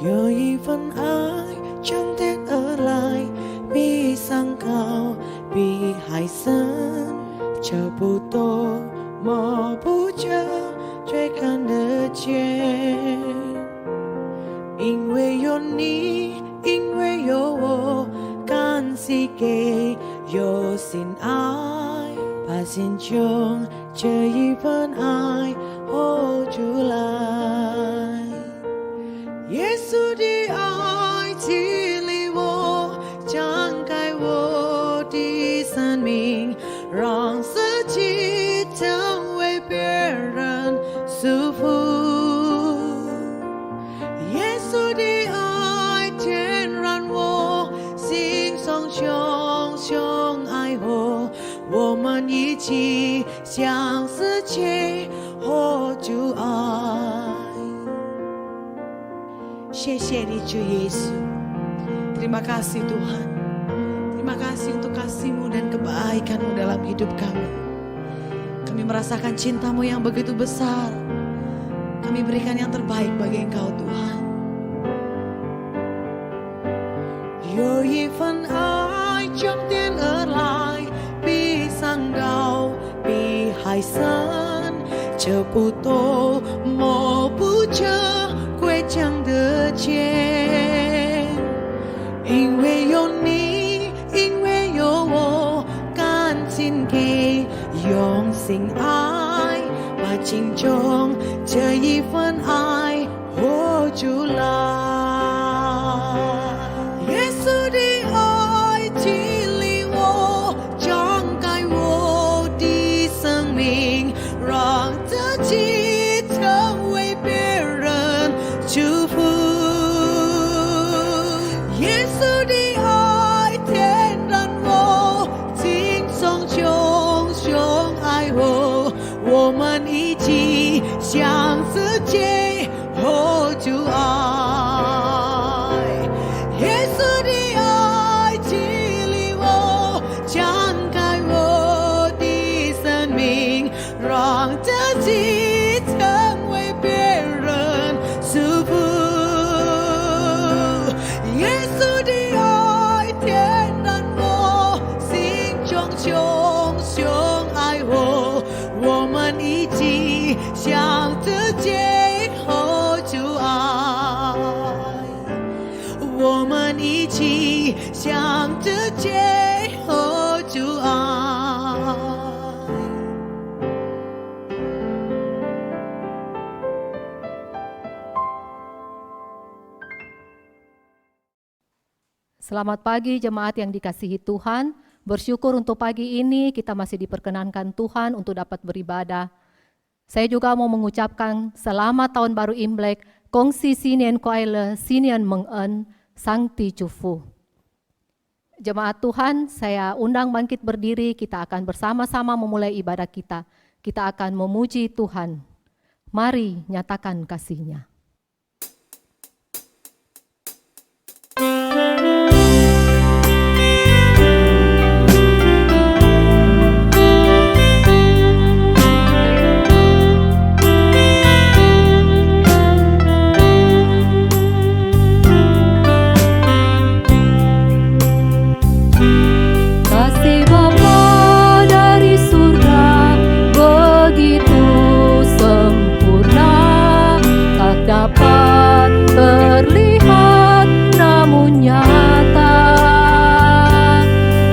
有一份爱从天而来，比山高，比海深，测不透，摸不着，却看得见。因为有你，因为有我，感谢给有心爱，把心中这一份爱 hold 住来。耶稣的爱激励我，敞开我的生命，让自己成为别人祝福。耶稣的爱点燃我心中熊熊爱火，我们一起向世界hold住爱。谢谢你主Yesus. Terima kasih Tuhan. Terima kasih untuk kasih-Mu dan kebaikan-Mu dalam hidup kami. Kami merasakan cinta-Mu yang begitu besar. Kami berikan yang terbaik bagi Engkau Tuhan. 有一份爱从天而来，比山高，比海深，测不透，摸不着，会讲得见。因为有你，因为有我，感情给用心爱，把心中这一份爱hold住来。耶稣的爱激励我，敞开我的生命，让自己成为别人祝福。耶稣的爱点燃我心中熊熊爱火，我们一起向世界hold住爱。耶稣的爱激励我，敞开我的生命，让自己成为别人祝福。耶稣的爱点燃我心中熊熊爱火，我们一起向世界hold住爱。我们一起向世界hold住爱。Selamat pagi jemaat yang dikasihi Tuhan. Bersyukur untuk pagi ini kita masih diperkenankan Tuhan untuk dapat beribadah. Saya juga mau mengucapkan selamat tahun baru Imlek, kongsi sinien koile, sinien mengen, sangti cufu. Jemaat Tuhan, saya undang bangkit berdiri, kita akan bersama-sama memulai ibadah kita. Kita akan memuji Tuhan. Mari nyatakan kasih-Nya. Kasih Bapa dari surga begitu sempurna, tak dapat terlihat namun nyata.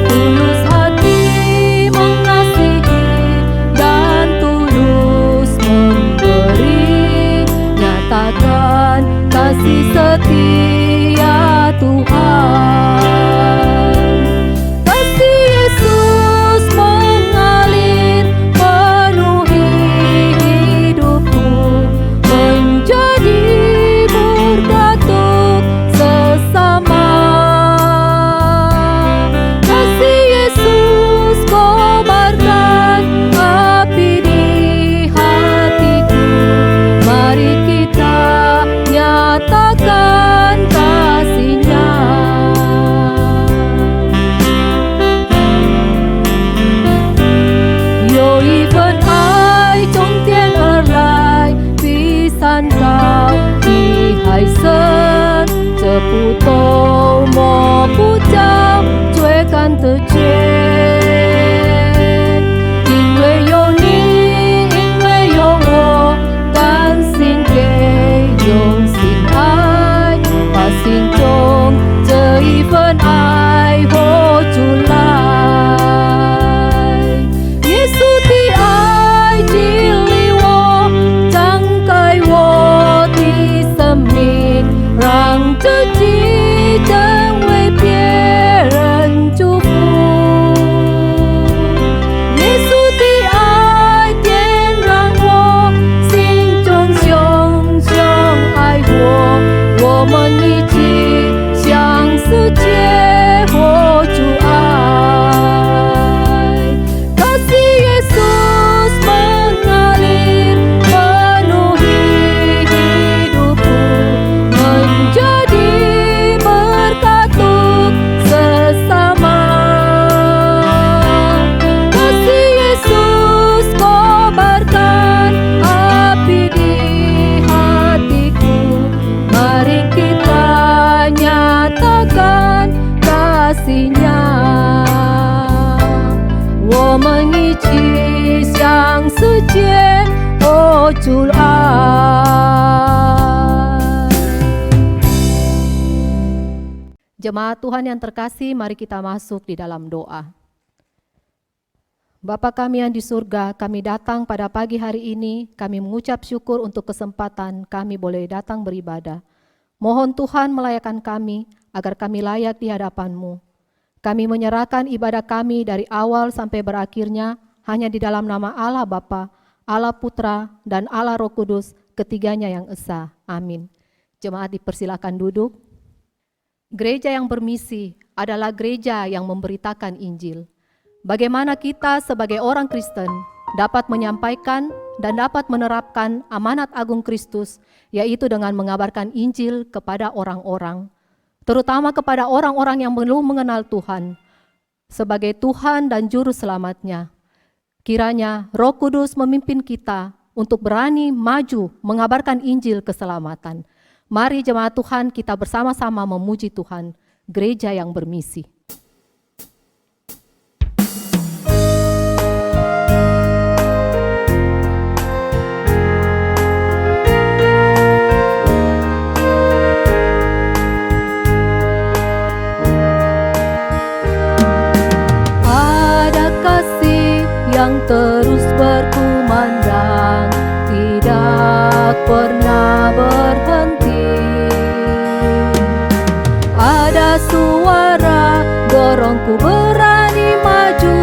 Tulus hati mengasihi dan tulus memberi, nyatakan kasih setia Tuhan. Kasih Yesus mengalir penuhi hidupku, menjadi berkat untuk sesama. Kasih Yesus kobarkan api di hatiku, mari kita nyatakan 这不懂摸不着，追赶的觉。因为有你，因为有我，甘心给，用心爱，把心中这一份爱活出来。耶稣的爱激励我，张开我的生命，让自己成为别人祝福。耶稣的爱点燃我心中熊熊爱火，我们一起向世界活出爱。Kasih Yesus mengalir penuhi hidupku, menjadi berkat untuk sesama. Kasih Yesus kobarkan api di hatiku, mari kita nyatakan kasih-Nya. 我们一起向世界活出爱。 Jemaat Tuhan yang terkasih, mari kita masuk di dalam doa. Bapa kami yang di surga, kami datang pada pagi hari ini, kami mengucap syukur untuk kesempatan kami boleh datang beribadah. Mohon Tuhan melayakkan kami, agar kami layak di hadapan-Mu. Kami menyerahkan ibadah kami dari awal sampai berakhirnya hanya di dalam nama Allah Bapa, Allah Putra, dan Allah Roh Kudus, ketiganya yang esa. Amin. Jemaat dipersilakan duduk. Gereja yang bermisi adalah gereja yang memberitakan Injil. Bagaimana kita sebagai orang Kristen dapat menyampaikan dan dapat menerapkan amanat agung Kristus, yaitu dengan mengabarkan Injil kepada orang-orang, terutama kepada orang-orang yang belum mengenal Tuhan sebagai Tuhan dan Juru Selamatnya. Kiranya Roh Kudus memimpin kita untuk berani maju mengabarkan Injil keselamatan. Mari jemaat Tuhan kita bersama-sama memuji Tuhan, gereja yang bermisi. Yang terus berkumandang, tidak pernah berhenti. Ada suara dorongku berani maju,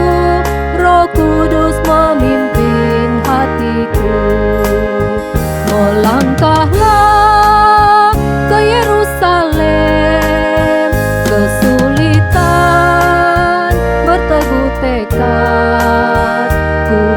Roh Kudus memimpin hatiku. Melangkahlah ke Yerusalem, kesulitan berteguh tekad. Ku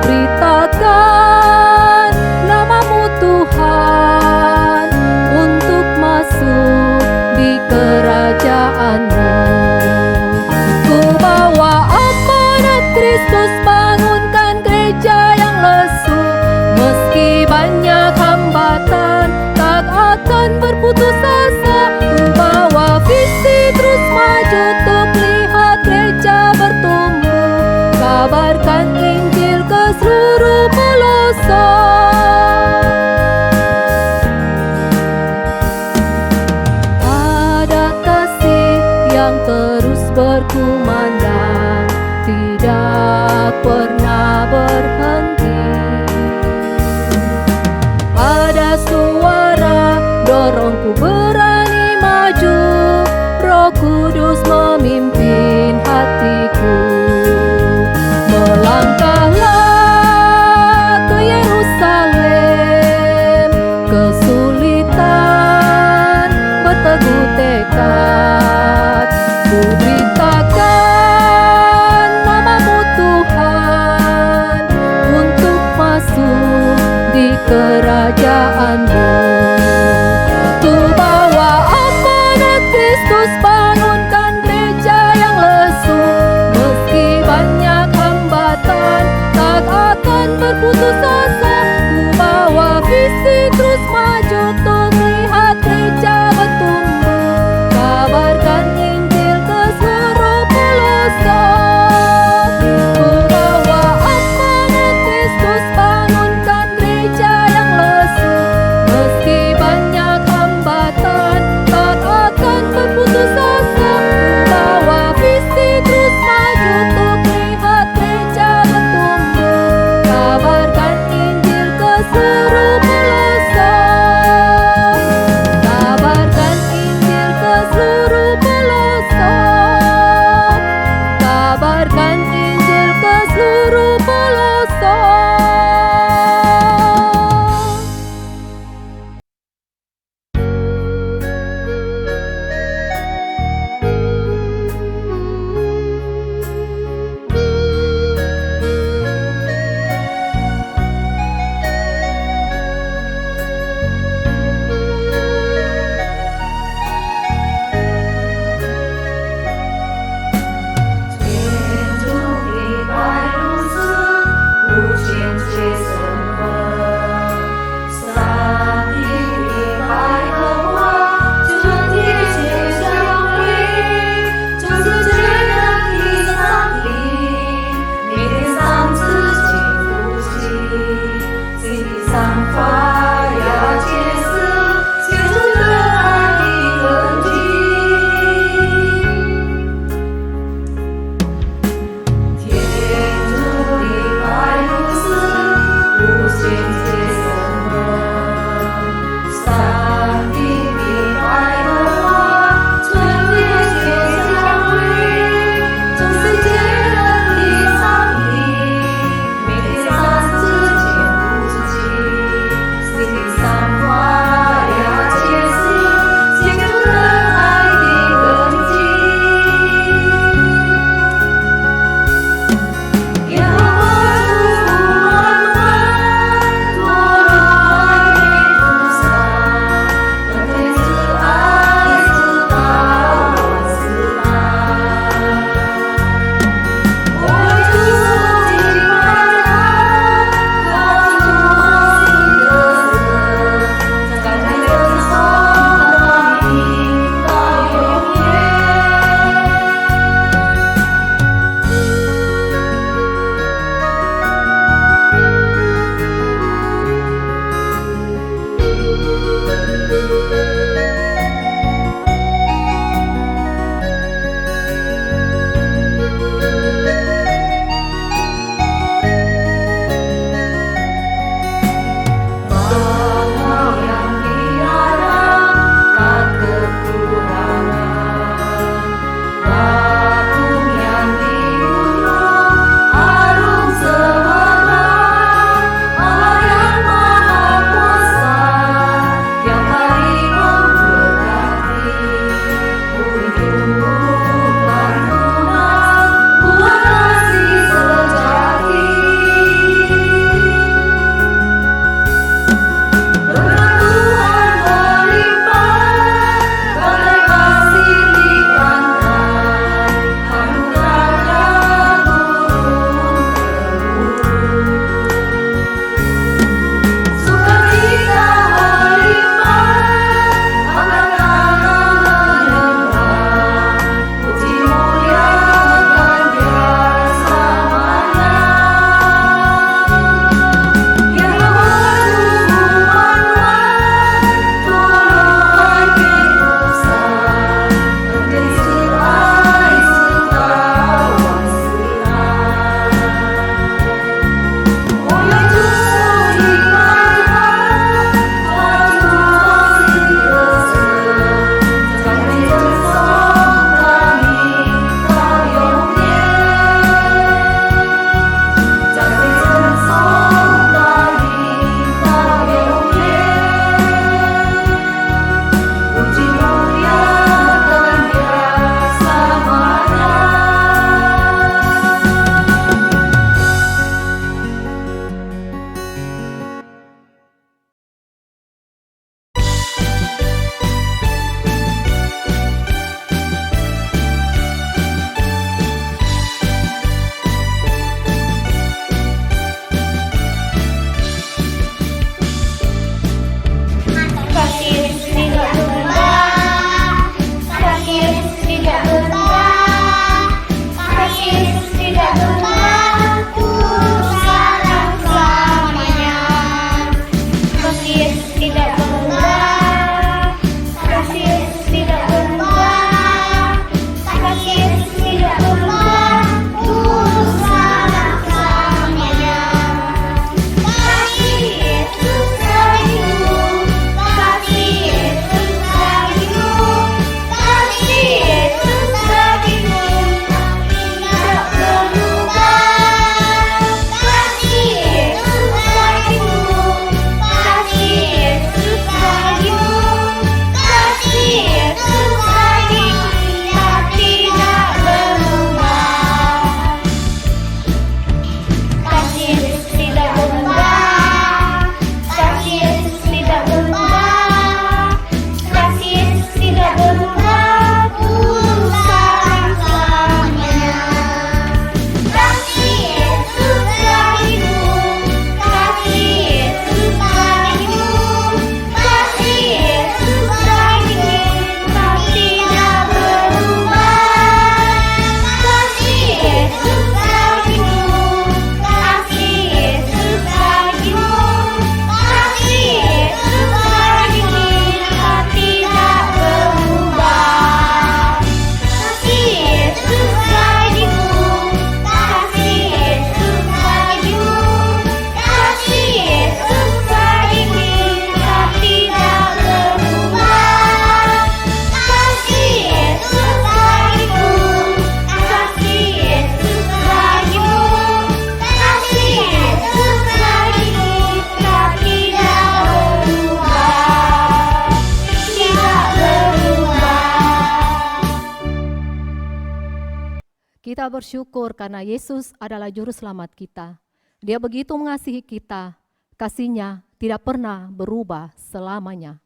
Kita bersyukur karena Yesus adalah juru selamat kita. Dia begitu mengasihi kita, kasih-Nya tidak pernah berubah selamanya.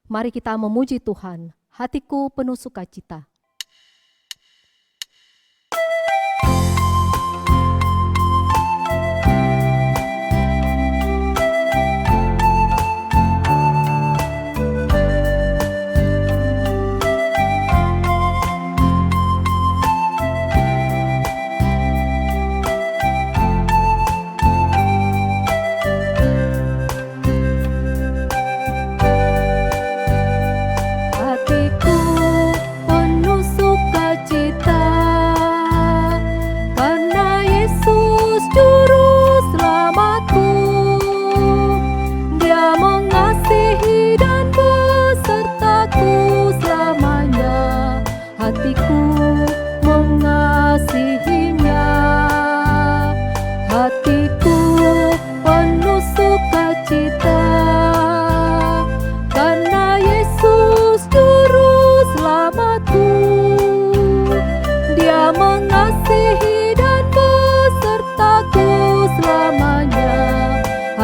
Mari kita memuji Tuhan, hatiku penuh sukacita.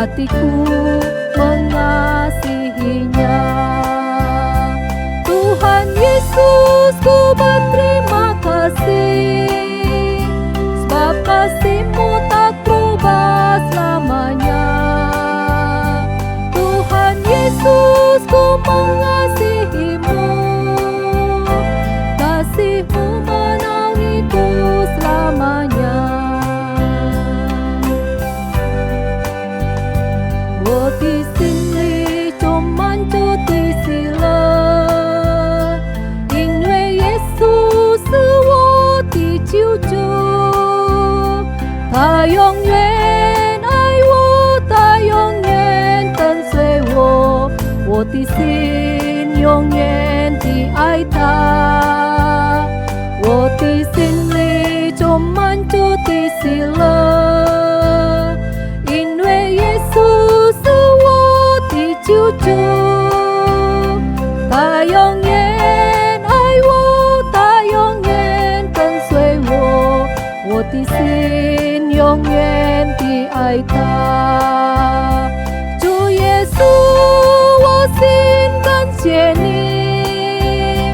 Hatiku mengasihinya. Tuhan Yesus, ku berterima kasih, sebab kasih-Mu tak berubah selamanya. Tuhan Yesus, ku mengasihi-Mu, kasih-Mu menaungiku selamanya. 我的心里充满着的喜乐，因为耶稣是我的救主，他永远爱我，他永远跟随我，我的心永远地爱他，我的心里充满着的喜乐，因为耶稣救主，他永远爱我，他永远跟随我，我的心永远地爱他。主耶稣，我心感谢你，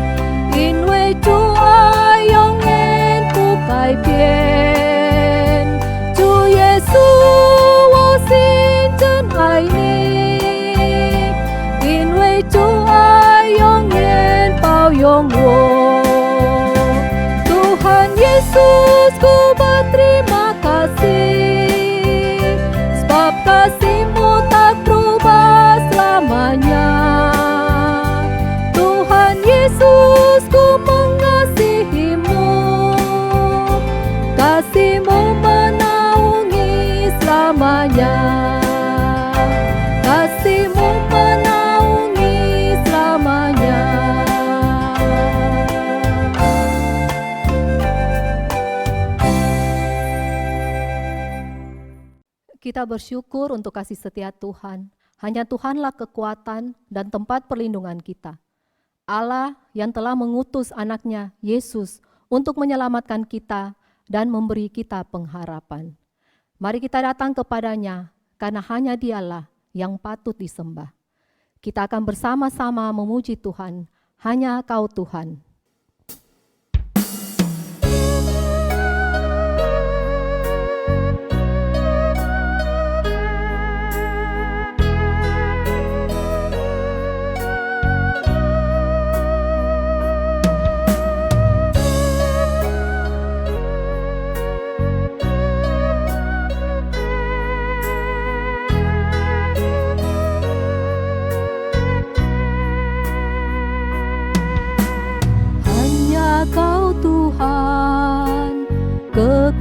因为主爱永远不改变。主耶稣，我心真爱你。主爱永远包容我。Tuhan Yesus, ku berterima kasih, sebab kasih-Mu tak berubah selamanya. Tuhan Yesus, ku mengasihi-Mu, kasih-Mu menaungi selamanya. Kasih-Mu menaungi selamanya. Kita bersyukur untuk kasih setia Tuhan. Hanya Tuhanlah kekuatan dan tempat perlindungan kita. Allah yang telah mengutus anaknya, Yesus, untuk menyelamatkan kita dan memberi kita pengharapan. Mari kita datang kepadanya, karena hanya Dialah yang patut disembah. Kita akan bersama-sama memuji Tuhan, hanya Kau Tuhan.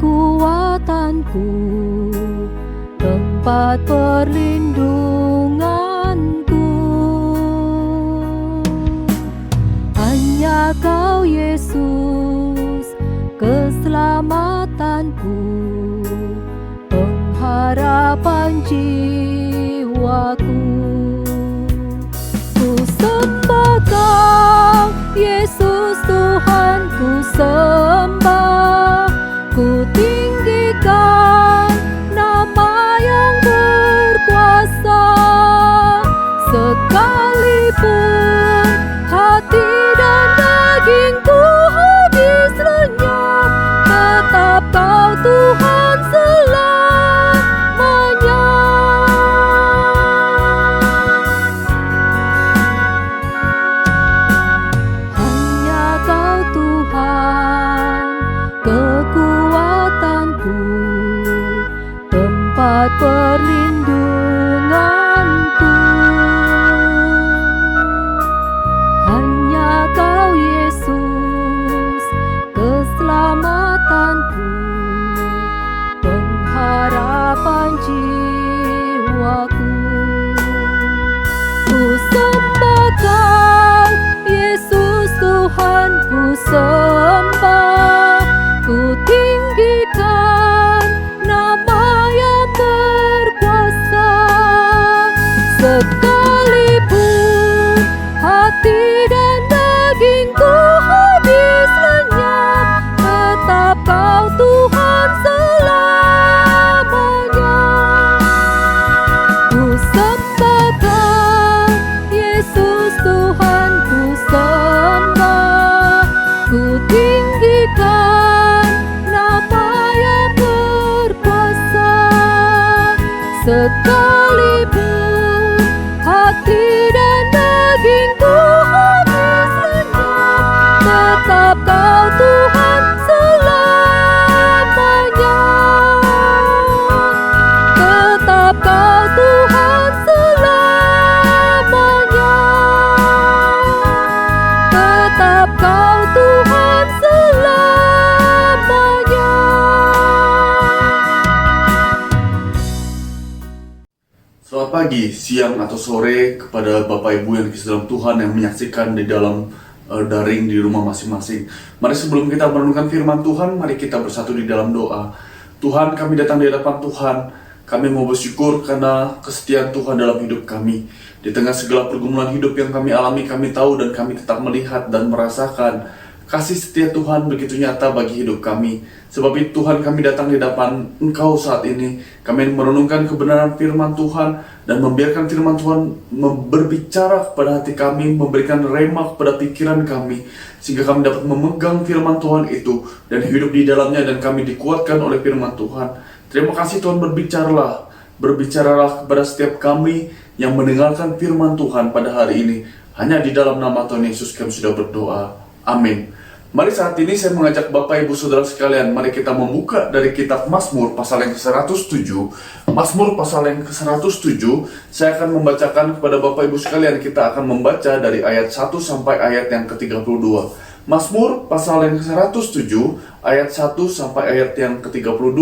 Kekuatanku, tempat perlindunganku, hanya Kau Yesus, keselamatanku, pengharapan jiwaku. Ku sembah Kau Yesus Tuhan, ku sembah dan dagingku habis lenyap, tetap Kau Tuhan selamanya. Hanya Kau Tuhan, kekuatanku, tempat perlindunganku. Hanya Kau Yesus, keselamatanku, pengharapan jiwaku. Ku sembah Kau, Yesus Tuhan, ku sembah, ku tinggikan nama yang berkuasa. Sekalipun hati dan dagingku habis lenyap, tetap Kau Tuhan selamanya. Ku sembah Kau, Yesus Tuhan, ku sembah, ku tinggikan nama yang berkuasa. Sekalipun hati dan dagingku habis lenyap, tetap Kau Tuhan selamanya. Tetap Kau Tuhan selamanya. Tetap Kau Tuhan selamanya. Selamat pagi, siang, atau sore kepada Bapak Ibu yang dikasihi dalam Tuhan yang menyaksikan di dalam daring di rumah masing-masing. Mari sebelum kita merenungkan firman Tuhan, mari kita bersatu di dalam doa. Tuhan, kami datang di hadapan Tuhan. Kami mau bersyukur karena kesetiaan Tuhan dalam hidup kami. Di tengah segala pergumulan hidup yang kami alami, kami tahu dan kami tetap melihat dan merasakan kasih setia Tuhan begitu nyata bagi hidup kami. Sebab itu Tuhan, kami datang di hadapan Engkau saat ini. Kami merenungkan kebenaran firman Tuhan dan membiarkan firman Tuhan berbicara kepada hati kami, memberikan rema kepada pikiran kami, sehingga kami dapat memegang firman Tuhan itu dan hidup di dalamnya, dan kami dikuatkan oleh firman Tuhan. Terima kasih Tuhan, berbicaralah kepada setiap kami yang mendengarkan firman Tuhan pada hari ini. Hanya di dalam nama Tuhan Yesus kami sudah berdoa. Amin. Mari saat ini saya mengajak Bapak Ibu Saudara sekalian, mari kita membuka dari kitab Mazmur pasal yang ke-107. Mazmur pasal yang ke-107, saya akan membacakan kepada Bapak Ibu sekalian. Kita akan membaca dari ayat 1 sampai ayat yang ke-32. Mazmur pasal yang ke-107, ayat 1 sampai ayat yang ke-32.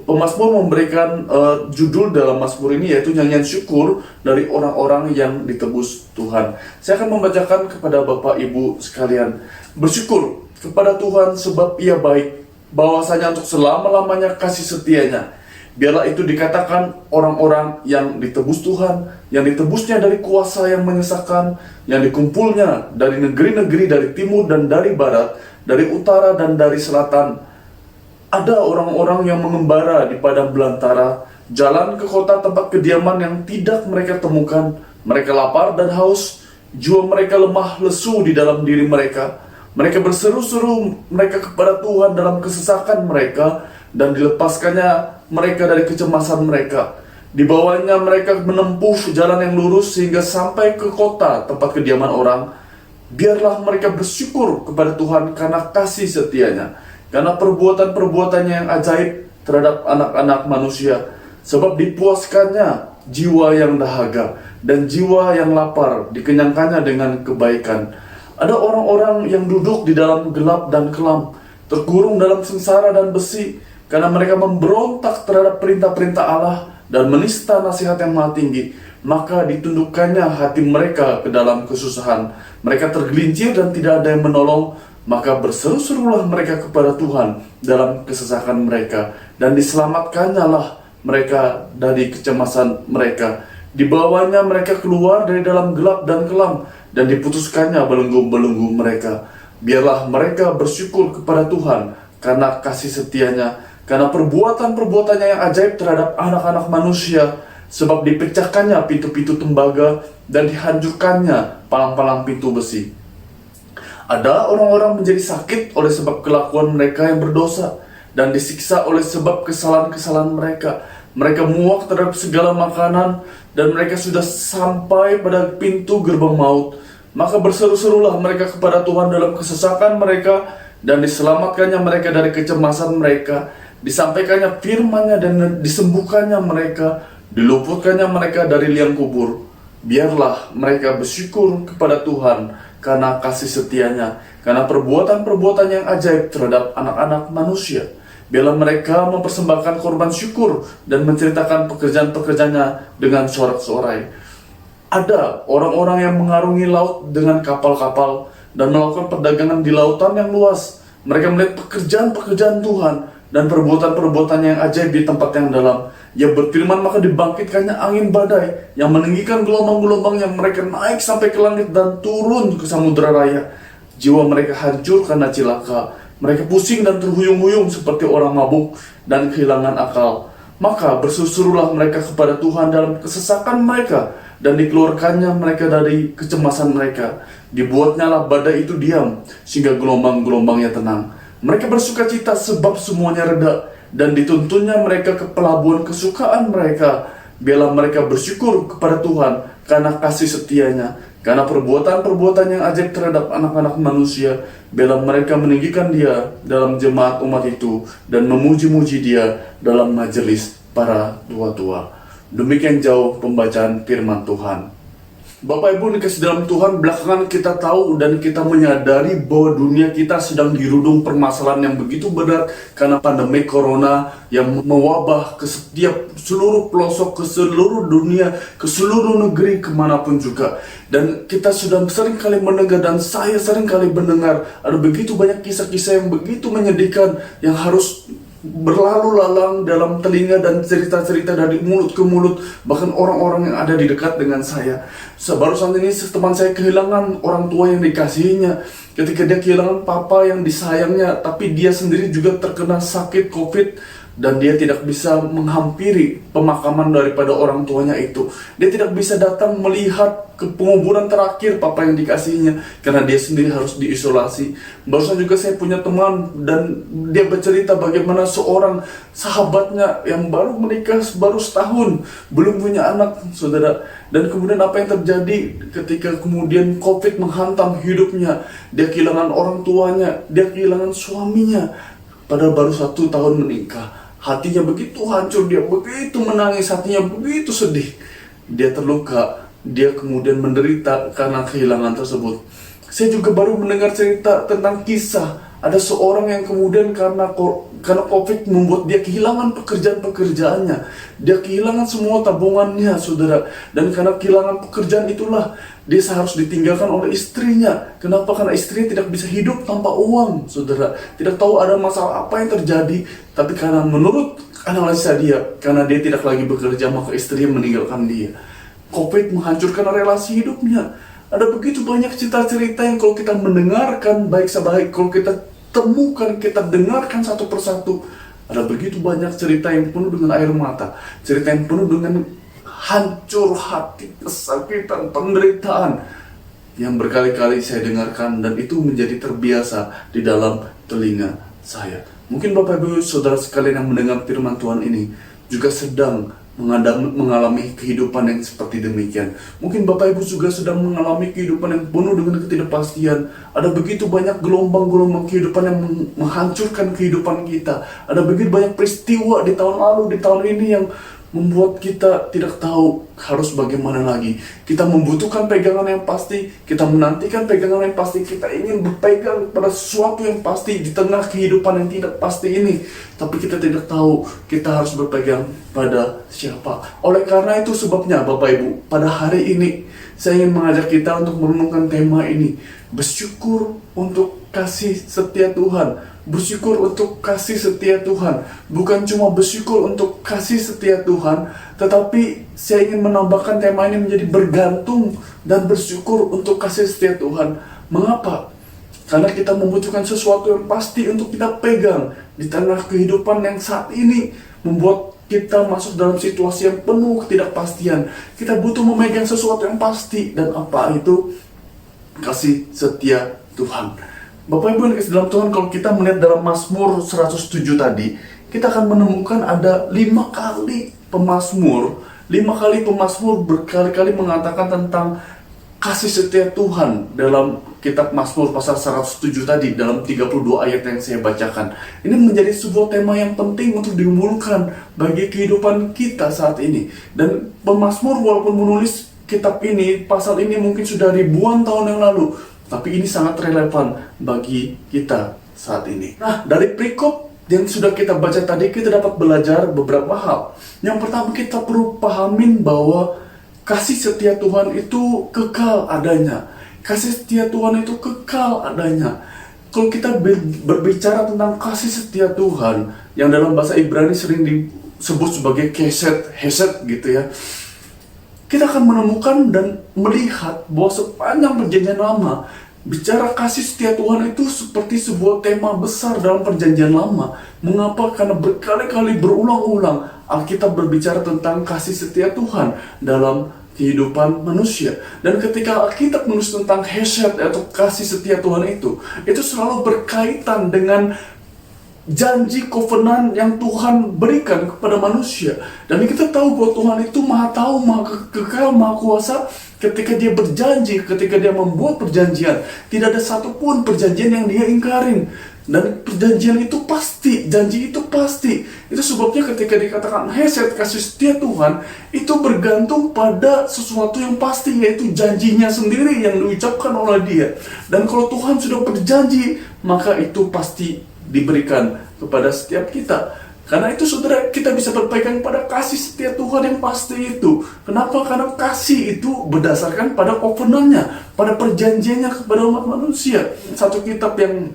Pemazmur memberikan judul dalam Mazmur ini yaitu nyanyian syukur dari orang-orang yang ditebus Tuhan. Saya akan membacakan kepada Bapak Ibu sekalian. Bersyukur kepada Tuhan sebab Ia baik, bahwasanya untuk selama-lamanya kasih setianya. Biarlah itu dikatakan orang-orang yang ditebus Tuhan, yang ditebusnya dari kuasa yang menyesakan, yang dikumpulnya dari negeri-negeri, dari timur dan dari barat, dari utara dan dari selatan. Ada orang-orang yang mengembara di padang belantara, jalan ke kota tempat kediaman yang tidak mereka temukan. Mereka lapar dan haus, jiwa mereka lemah lesu di dalam diri mereka. Mereka berseru-seru mereka kepada Tuhan dalam kesesakan mereka, dan dilepaskannya mereka dari kecemasan mereka. Dibawanya mereka menempuh jalan yang lurus sehingga sampai ke kota tempat kediaman orang. Biarlah mereka bersyukur kepada Tuhan karena kasih setianya, karena perbuatan-perbuatannya yang ajaib terhadap anak-anak manusia. Sebab dipuaskannya jiwa yang dahaga, dan jiwa yang lapar dikenyangkannya dengan kebaikan. Ada orang-orang yang duduk di dalam gelap dan kelam, terkurung dalam sengsara dan besi, karena mereka memberontak terhadap perintah-perintah Allah dan menista nasihat yang Maha Tinggi. Maka ditundukkannya hati mereka ke dalam kesusahan. Mereka tergelincir dan tidak ada yang menolong. Maka berseru-serulah mereka kepada Tuhan dalam kesesakan mereka, dan diselamatkannya lah mereka dari kecemasan mereka. Dibawanya mereka keluar dari dalam gelap dan kelam, dan diputuskannya belenggu-belenggu mereka. Biarlah mereka bersyukur kepada Tuhan karena kasih setianya, karena perbuatan-perbuatannya yang ajaib terhadap anak-anak manusia. Sebab dipecahkannya pintu-pintu tembaga, dan dihancurkannya palang-palang pintu besi. Ada orang-orang menjadi sakit oleh sebab kelakuan mereka yang berdosa dan disiksa oleh sebab kesalahan-kesalahan mereka. Mereka muak terhadap segala makanan dan mereka sudah sampai pada pintu gerbang maut. Maka berseru-serulah mereka kepada Tuhan dalam kesesakan mereka, dan diselamatkannya mereka dari kecemasan mereka. Disampaikannya firman-Nya dan disembuhkannya mereka, diluputkannya mereka dari liang kubur. Biarlah mereka bersyukur kepada Tuhan karena kasih setianya, karena perbuatan-perbuatan yang ajaib terhadap anak-anak manusia. Biarlah mereka mempersembahkan korban syukur dan menceritakan pekerjaan-pekerjaannya dengan sorak-sorai. Ada orang-orang yang mengarungi laut dengan kapal-kapal dan melakukan perdagangan di lautan yang luas. Mereka melihat pekerjaan-pekerjaan Tuhan dan perbuatan-perbuatan yang ajaib di tempat yang dalam. Ia berfirman, maka dibangkitkannya angin badai yang meninggikan gelombang-gelombang yang mereka naik sampai ke langit dan turun ke samudera raya. Jiwa mereka hancur karena cilaka. Mereka pusing dan terhuyung-huyung seperti orang mabuk dan kehilangan akal. Maka berseru-serulah mereka kepada Tuhan dalam kesesakan mereka, dan dikeluarkannya mereka dari kecemasan mereka. Dibuatnyalah badai itu diam, sehingga gelombang-gelombangnya tenang. Mereka bersuka cita sebab semuanya reda, dan dituntunnya mereka ke pelabuhan kesukaan mereka. Biarlah mereka bersyukur kepada Tuhan karena kasih setianya, karena perbuatan-perbuatan yang ajaib terhadap anak-anak manusia. Biarlah mereka meninggikan Dia dalam jemaat umat itu, dan memuji-muji Dia dalam majelis para tua-tua. Demikian jauh pembacaan firman Tuhan. Bapak Ibu dikasih dalam Tuhan, belakangan kita tahu dan kita menyadari bahwa dunia kita sedang dirudung permasalahan yang begitu berat karena pandemi corona yang mewabah ke setiap seluruh pelosok, ke seluruh dunia, ke seluruh negeri, kemanapun juga. Dan kita sudah sering kali mendengar, dan saya sering kali mendengar, ada begitu banyak kisah-kisah yang begitu menyedihkan yang harus berlalu lalang dalam telinga dan cerita-cerita dari mulut ke mulut, bahkan orang-orang yang ada di dekat dengan saya. Barusan ini teman saya kehilangan orang tua yang dikasihinya. Ketika dia kehilangan papa yang disayangnya, tapi dia sendiri juga terkena sakit COVID, dan dia tidak bisa menghampiri pemakaman daripada orang tuanya itu. Dia tidak bisa datang melihat ke penguburan terakhir papa yang dikasihinya karena dia sendiri harus diisolasi. Barusan juga saya punya teman, dan dia bercerita bagaimana seorang sahabatnya yang baru menikah baru setahun, belum punya anak, saudara. Dan kemudian apa yang terjadi ketika kemudian COVID menghantam hidupnya. Dia kehilangan orang tuanya, dia kehilangan suaminya, padahal baru 1 tahun menikah. Hatinya begitu hancur, dia begitu menangis, hatinya begitu sedih. Dia terluka, dia kemudian menderita karena kehilangan tersebut. Saya juga baru mendengar cerita tentang kisah ada seorang yang kemudian karena COVID membuat dia kehilangan pekerjaan-pekerjaannya. Dia kehilangan semua tabungannya, saudara. Dan karena kehilangan pekerjaan itulah dia harus ditinggalkan oleh istrinya. Kenapa? Karena istrinya tidak bisa hidup tanpa uang, saudara. Tidak tahu ada masalah apa yang terjadi, tapi karena menurut analisa dia, karena dia tidak lagi bekerja, maka istrinya meninggalkan dia. COVID menghancurkan relasi hidupnya. Ada begitu banyak cerita-cerita yang kalau kita mendengarkan baik-baik, kalau kita temukan, kita dengarkan satu persatu, ada begitu banyak cerita yang penuh dengan air mata, cerita yang penuh dengan hancur hati, kesakitan, penderitaan yang berkali-kali saya dengarkan, dan itu menjadi terbiasa di dalam telinga saya. Mungkin Bapak Ibu Saudara sekalian yang mendengar firman Tuhan ini juga sedang mengalami kehidupan yang seperti demikian. Mungkin Bapak Ibu juga sedang mengalami kehidupan yang penuh dengan ketidakpastian. Ada begitu banyak gelombang-gelombang kehidupan yang menghancurkan kehidupan kita. Ada begitu banyak peristiwa di tahun lalu, di tahun ini yang membuat kita tidak tahu harus bagaimana lagi. Kita membutuhkan pegangan yang pasti, kita menantikan pegangan yang pasti, kita ingin berpegang pada sesuatu yang pasti di tengah kehidupan yang tidak pasti ini. Tapi kita tidak tahu kita harus berpegang pada siapa. Oleh karena itu sebabnya Bapak Ibu, pada hari ini saya ingin mengajak kita untuk merenungkan tema ini. Bersyukur untuk kasih setia Tuhan. Bersyukur untuk kasih setia Tuhan. Bukan cuma bersyukur untuk kasih setia Tuhan, tetapi saya ingin menambahkan tema ini menjadi bergantung dan bersyukur untuk kasih setia Tuhan. Mengapa? Karena kita membutuhkan sesuatu yang pasti untuk kita pegang di tengah kehidupan yang saat ini membuat kita masuk dalam situasi yang penuh ketidakpastian. Kita butuh memegang sesuatu yang pasti, dan apa itu? Kasih setia Tuhan. Bapak Ibu yang dikasihi dalam Tuhan, kalau kita melihat dalam Mazmur 107 tadi, kita akan menemukan ada 5 kali pemazmur berkali-kali mengatakan tentang kasih setia Tuhan dalam kitab Mazmur pasal 107 tadi, dalam 32 ayat yang saya bacakan. Ini menjadi sebuah tema yang penting untuk dimulakan bagi kehidupan kita saat ini. Dan pemazmur walaupun menulis kitab ini, pasal ini mungkin sudah ribuan tahun yang lalu, tapi ini sangat relevan bagi kita saat ini. Nah, dari perikop yang sudah kita baca tadi, kita dapat belajar beberapa hal. Yang pertama, kita perlu pahamin bahwa kasih setia Tuhan itu kekal adanya. Kasih setia Tuhan itu kekal adanya. Kalau kita berbicara tentang kasih setia Tuhan, yang dalam bahasa Ibrani sering disebut sebagai hesed gitu ya, kita akan menemukan dan melihat bahwa sepanjang perjanjian lama, bicara kasih setia Tuhan itu seperti sebuah tema besar dalam perjanjian lama. Mengapa? Karena berkali-kali berulang-ulang Alkitab berbicara tentang kasih setia Tuhan dalam kehidupan manusia. Dan ketika Alkitab menulis tentang hesed atau kasih setia Tuhan itu selalu berkaitan dengan janji covenant yang Tuhan berikan kepada manusia. Dan kita tahu bahwa Tuhan itu maha tahu, maha kekal, maha kuasa. Ketika dia berjanji, ketika dia membuat perjanjian, tidak ada satupun perjanjian yang dia ingkarin. Dan perjanjian itu pasti, janji itu pasti. Itu sebabnya ketika dikatakan hesed, kasih setia Tuhan, itu bergantung pada sesuatu yang pasti, yaitu janjinya sendiri yang diucapkan oleh dia. Dan kalau Tuhan sudah berjanji, maka itu pasti diberikan kepada setiap kita. Karena itu saudara, kita bisa berpegang pada kasih setia Tuhan yang pasti itu. Kenapa? Karena kasih itu berdasarkan pada covenant-nya, pada perjanjiannya kepada umat manusia. Satu kitab yang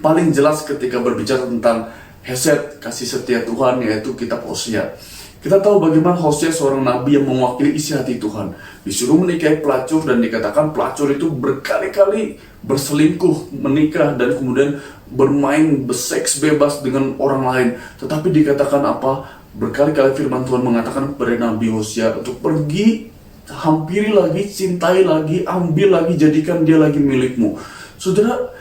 paling jelas ketika berbicara tentang hesed, kasih setia Tuhan, yaitu kitab Hosea. Kita tahu bagaimana Hosea seorang nabi yang mewakili isi hati Tuhan, disuruh menikahi pelacur, dan dikatakan pelacur itu berkali-kali berselingkuh, menikah, dan kemudian bermain berseks bebas dengan orang lain. Tetapi dikatakan apa? Berkali-kali firman Tuhan mengatakan kepada Nabi Hosea untuk pergi, hampiri lagi, cintai lagi, ambil lagi, jadikan dia lagi milikmu. Saudara,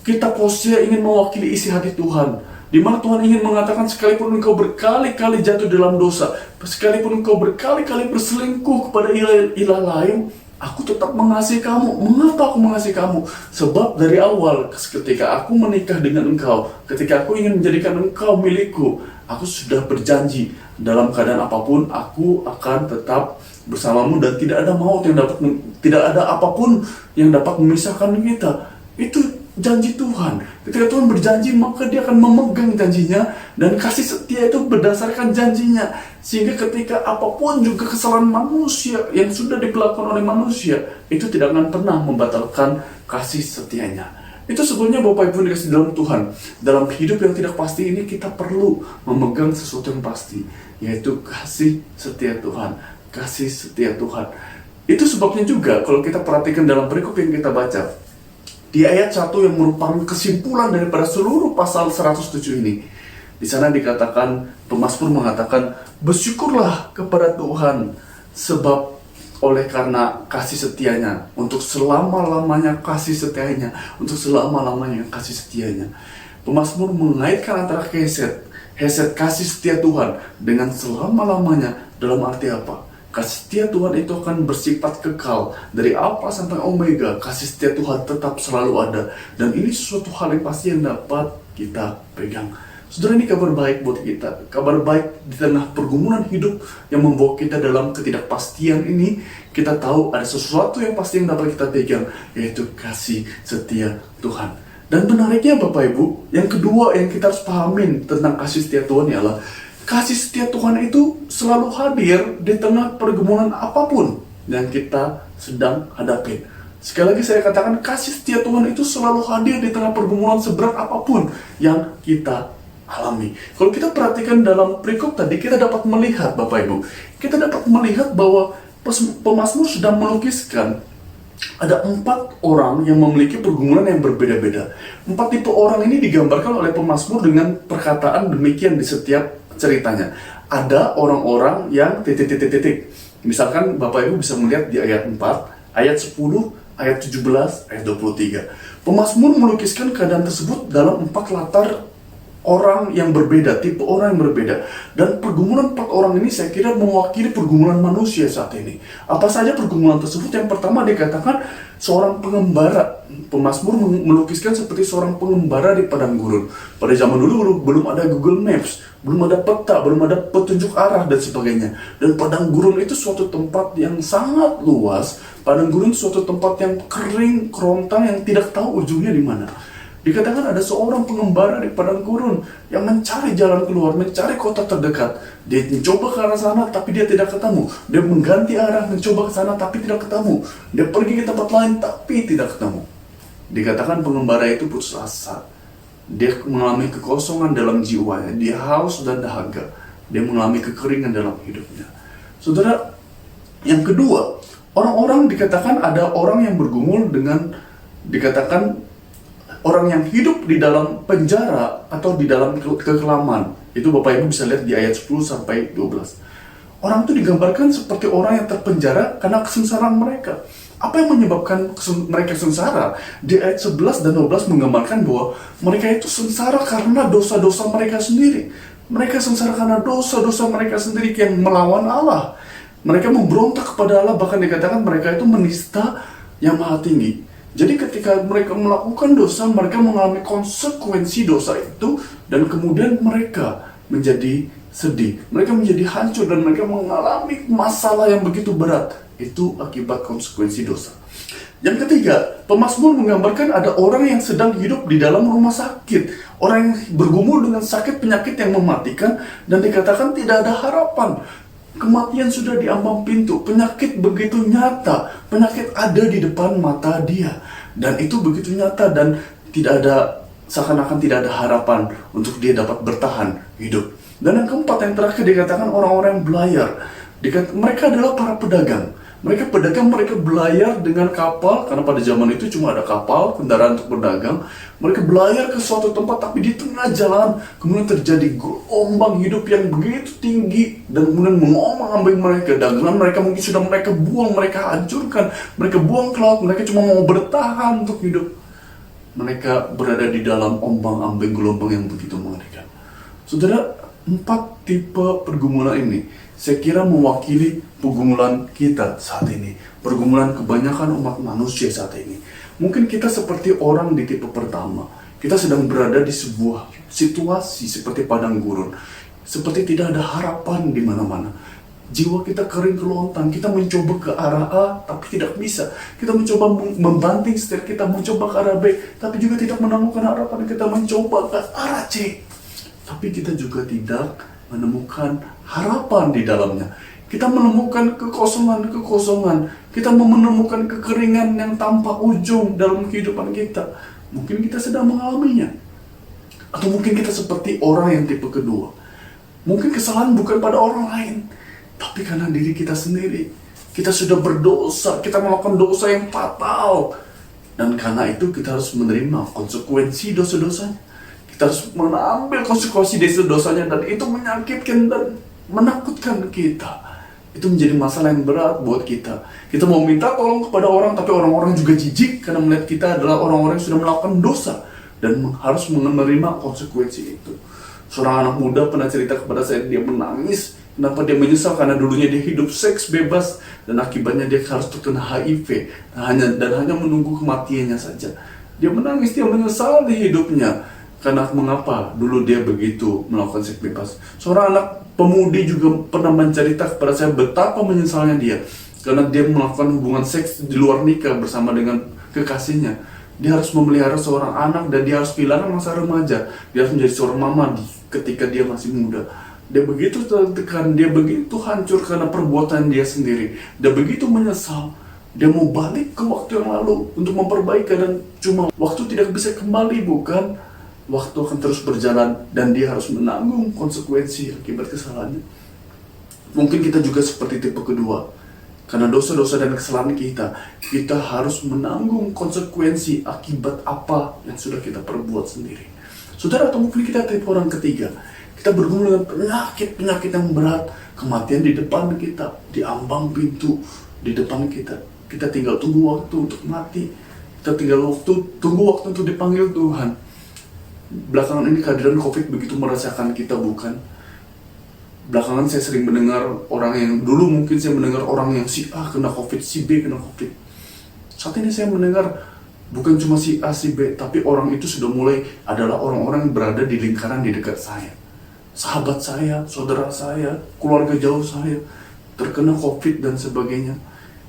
kitab Hosea ingin mewakili isi hati Tuhan, di mana Tuhan ingin mengatakan, sekalipun engkau berkali-kali jatuh dalam dosa, sekalipun engkau berkali-kali berselingkuh kepada ilah lain, aku tetap mengasihi kamu. Mengapa aku mengasihi kamu? Sebab dari awal ketika aku menikah dengan engkau, ketika aku ingin menjadikan engkau milikku, aku sudah berjanji dalam keadaan apapun aku akan tetap bersamamu, dan tidak ada apapun yang dapat memisahkan kita. Itu janji Tuhan. Ketika Tuhan berjanji, maka dia akan memegang janjinya, dan kasih setia itu berdasarkan janjinya. Sehingga ketika apapun juga kesalahan manusia yang sudah dilakukan oleh manusia, itu tidak akan pernah membatalkan kasih setianya. Itu sebetulnya Bapak Ibu dikasih dalam Tuhan. Dalam hidup yang tidak pasti ini, kita perlu memegang sesuatu yang pasti, yaitu kasih setia Tuhan. Kasih setia Tuhan. Itu sebabnya juga kalau kita perhatikan dalam perikop yang kita baca, di ayat 1 yang merupakan kesimpulan daripada seluruh pasal 107 ini, di sana dikatakan, pemazmur mengatakan, bersyukurlah kepada Tuhan, sebab oleh karena kasih setianya, untuk selama-lamanya kasih setianya, untuk selama-lamanya kasih setianya. Pemazmur mengaitkan antara hesed kasih setia Tuhan dengan selama-lamanya. Dalam arti apa? Kasih setia Tuhan itu akan bersifat kekal. Dari Alfa sampai Omega, kasih setia Tuhan tetap selalu ada. Dan ini sesuatu hal yang pasti yang dapat kita pegang. Saudara, ini kabar baik buat kita. Kabar baik di tengah pergumulan hidup yang membawa kita dalam ketidakpastian ini. Kita tahu ada sesuatu yang pasti yang dapat kita pegang, yaitu kasih setia Tuhan. Dan menariknya Bapak Ibu, yang kedua yang kita harus pahamin tentang kasih setia Tuhan ialah kasih setia Tuhan itu selalu hadir di tengah pergumulan apapun yang kita sedang hadapi. Sekali lagi saya katakan, kasih setia Tuhan itu selalu hadir di tengah pergumulan seberat apapun yang kita alami. Kalau kita perhatikan dalam perikop tadi, kita dapat melihat Bapak Ibu, kita dapat melihat bahwa pemazmur sedang melukiskan ada 4 orang yang memiliki pergumulan yang berbeda-beda. 4 tipe orang ini digambarkan oleh pemazmur dengan perkataan demikian di setiap ceritanya. Ada orang-orang yang titik. Misalkan Bapak Ibu bisa melihat di ayat 4, ayat 10 ayat 17, ayat 23. Pemazmur melukiskan keadaan tersebut dalam 4 latar orang yang berbeda, tipe orang yang berbeda. Dan pergumulan 4 orang ini saya kira mewakili pergumulan manusia saat ini. Apa saja pergumulan tersebut? Yang pertama dikatakan seorang pengembara. Pemazmur melukiskan seperti seorang pengembara di padang gurun. Pada zaman dulu belum ada Google Maps, belum ada peta, belum ada petunjuk arah dan sebagainya. Dan padang gurun itu suatu tempat yang sangat luas. Padang gurun suatu tempat yang kering, kerontang, yang tidak tahu ujungnya di mana. Dikatakan ada seorang pengembara di padang gurun yang mencari jalan keluar, mencari kota terdekat. Dia mencoba ke arah sana tapi dia tidak ketemu. Dia mengganti arah, mencoba ke sana tapi tidak ketemu. Dia pergi ke tempat lain tapi tidak ketemu. Dikatakan pengembara itu putus asa. Dia mengalami kekosongan dalam jiwanya. Dia haus dan dahaga. Dia mengalami kekeringan dalam hidupnya. Saudara, yang kedua, orang-orang dikatakan ada orang yang bergumul dengan, dikatakan orang yang hidup di dalam penjara atau di dalam kekelaman. Itu Bapak Ibu bisa lihat di ayat 10 sampai 12. Orang itu digambarkan seperti orang yang terpenjara karena kesengsaraan mereka. Apa yang menyebabkan mereka sengsara? Di ayat 11 dan 12 menggambarkan bahwa mereka itu sengsara karena dosa-dosa mereka sendiri. Mereka sengsara karena dosa-dosa mereka sendiri yang melawan Allah. Mereka memberontak kepada Allah, bahkan dikatakan mereka itu menista yang maha tinggi. Jadi ketika mereka melakukan dosa, mereka mengalami konsekuensi dosa itu, dan kemudian mereka menjadi sedih, mereka menjadi hancur, dan mereka mengalami masalah yang begitu berat. Itu akibat konsekuensi dosa. Yang ketiga, pemazmur menggambarkan ada orang yang sedang hidup di dalam rumah sakit. Orang yang bergumul dengan sakit penyakit yang mematikan, dan dikatakan tidak ada harapan. Kematian sudah di ambang pintu, penyakit begitu nyata, penyakit ada di depan mata dia, dan itu begitu nyata, dan tidak ada, seakan-akan tidak ada harapan untuk dia dapat bertahan hidup. Dan yang keempat, yang terakhir dikatakan orang-orang yang belayar. Mereka adalah para pedagang. Mereka pedagang, mereka belayar dengan kapal, karena pada zaman itu cuma ada kapal, kendaraan untuk berdagang. Mereka belayar ke suatu tempat, tapi di tengah jalan kemudian terjadi gelombang hidup yang begitu tinggi, dan kemudian mengombang-ambing mereka. Dagangan mereka mungkin sudah mereka buang, mereka hancurkan, mereka buang ke laut, mereka cuma mau bertahan untuk hidup. Mereka berada di dalam ombang-ambing gelombang yang begitu mengerikan. Saudara, 4 tipe pergumulan ini saya kira mewakili pergumulan kita saat ini, pergumulan kebanyakan umat manusia saat ini. Mungkin kita seperti orang di tipe pertama. Kita sedang berada di sebuah situasi seperti padang gurun, seperti tidak ada harapan di mana-mana. Jiwa kita kering kelontang, kita mencoba ke arah A tapi tidak bisa. Kita mencoba membanting setir, kita mencoba ke arah B tapi juga tidak menemukan harapan. Kita mencoba ke arah C tapi kita juga tidak menemukan harapan di dalamnya. Kita menemukan kekosongan. Kita menemukan kekeringan yang tanpa ujung dalam kehidupan kita. Mungkin kita sedang mengalaminya. Atau mungkin kita seperti orang yang tipe kedua. Mungkin kesalahan bukan pada orang lain, tapi karena diri kita sendiri. Kita sudah berdosa, kita melakukan dosa yang fatal. Dan karena itu kita harus menerima konsekuensi dosa-dosanya. Kita harus mengambil konsekuensi dari dosanya, dan itu menyakitkan dan menakutkan kita. Itu menjadi masalah yang berat buat kita. Kita mau minta tolong kepada orang, tapi orang-orang juga jijik karena melihat kita adalah orang-orang yang sudah melakukan dosa dan harus menerima konsekuensi itu. Seorang anak muda pernah cerita kepada saya, dia menangis. Kenapa dia menyesal? Karena dulunya dia hidup seks bebas, dan akibatnya dia harus terkena HIV dan hanya menunggu kematiannya saja. Dia menangis, dia menyesal di hidupnya. Karena mengapa dulu dia begitu melakukan seks bebas. Seorang anak pemudi juga pernah mencerita kepada saya betapa menyesalnya dia, karena dia melakukan hubungan seks di luar nikah bersama dengan kekasihnya. Dia harus memelihara seorang anak, dan dia harus kehilangan masa remaja. Dia harus menjadi seorang mama ketika dia masih muda. Dia begitu tertekan, dia begitu hancur karena perbuatan dia sendiri. Dia begitu menyesal. Dia mau balik ke waktu yang lalu untuk memperbaiki, dan cuma waktu tidak bisa kembali, bukan? Waktu akan terus berjalan, dan dia harus menanggung konsekuensi akibat kesalahannya. Mungkin kita juga seperti tipe kedua. Karena dosa-dosa dan kesalahan kita harus menanggung konsekuensi akibat apa yang sudah kita perbuat sendiri. Saudara, atau mungkin kita tipe orang ketiga. Kita bergumul dengan penyakit yang berat, kematian di depan kita, di ambang pintu di depan kita. Kita tinggal tunggu waktu untuk mati. Kita tinggal tunggu waktu untuk dipanggil Tuhan. Belakangan ini kehadiran COVID begitu merasakan kita, bukan? Belakangan saya sering mendengar orang yang dulu mungkin saya mendengar orang yang si A kena COVID, si B kena COVID. Saat ini saya mendengar bukan cuma si A, si B, tapi orang itu sudah mulai adalah orang-orang yang berada di lingkaran di dekat saya. Sahabat saya, saudara saya, keluarga jauh saya terkena COVID dan sebagainya.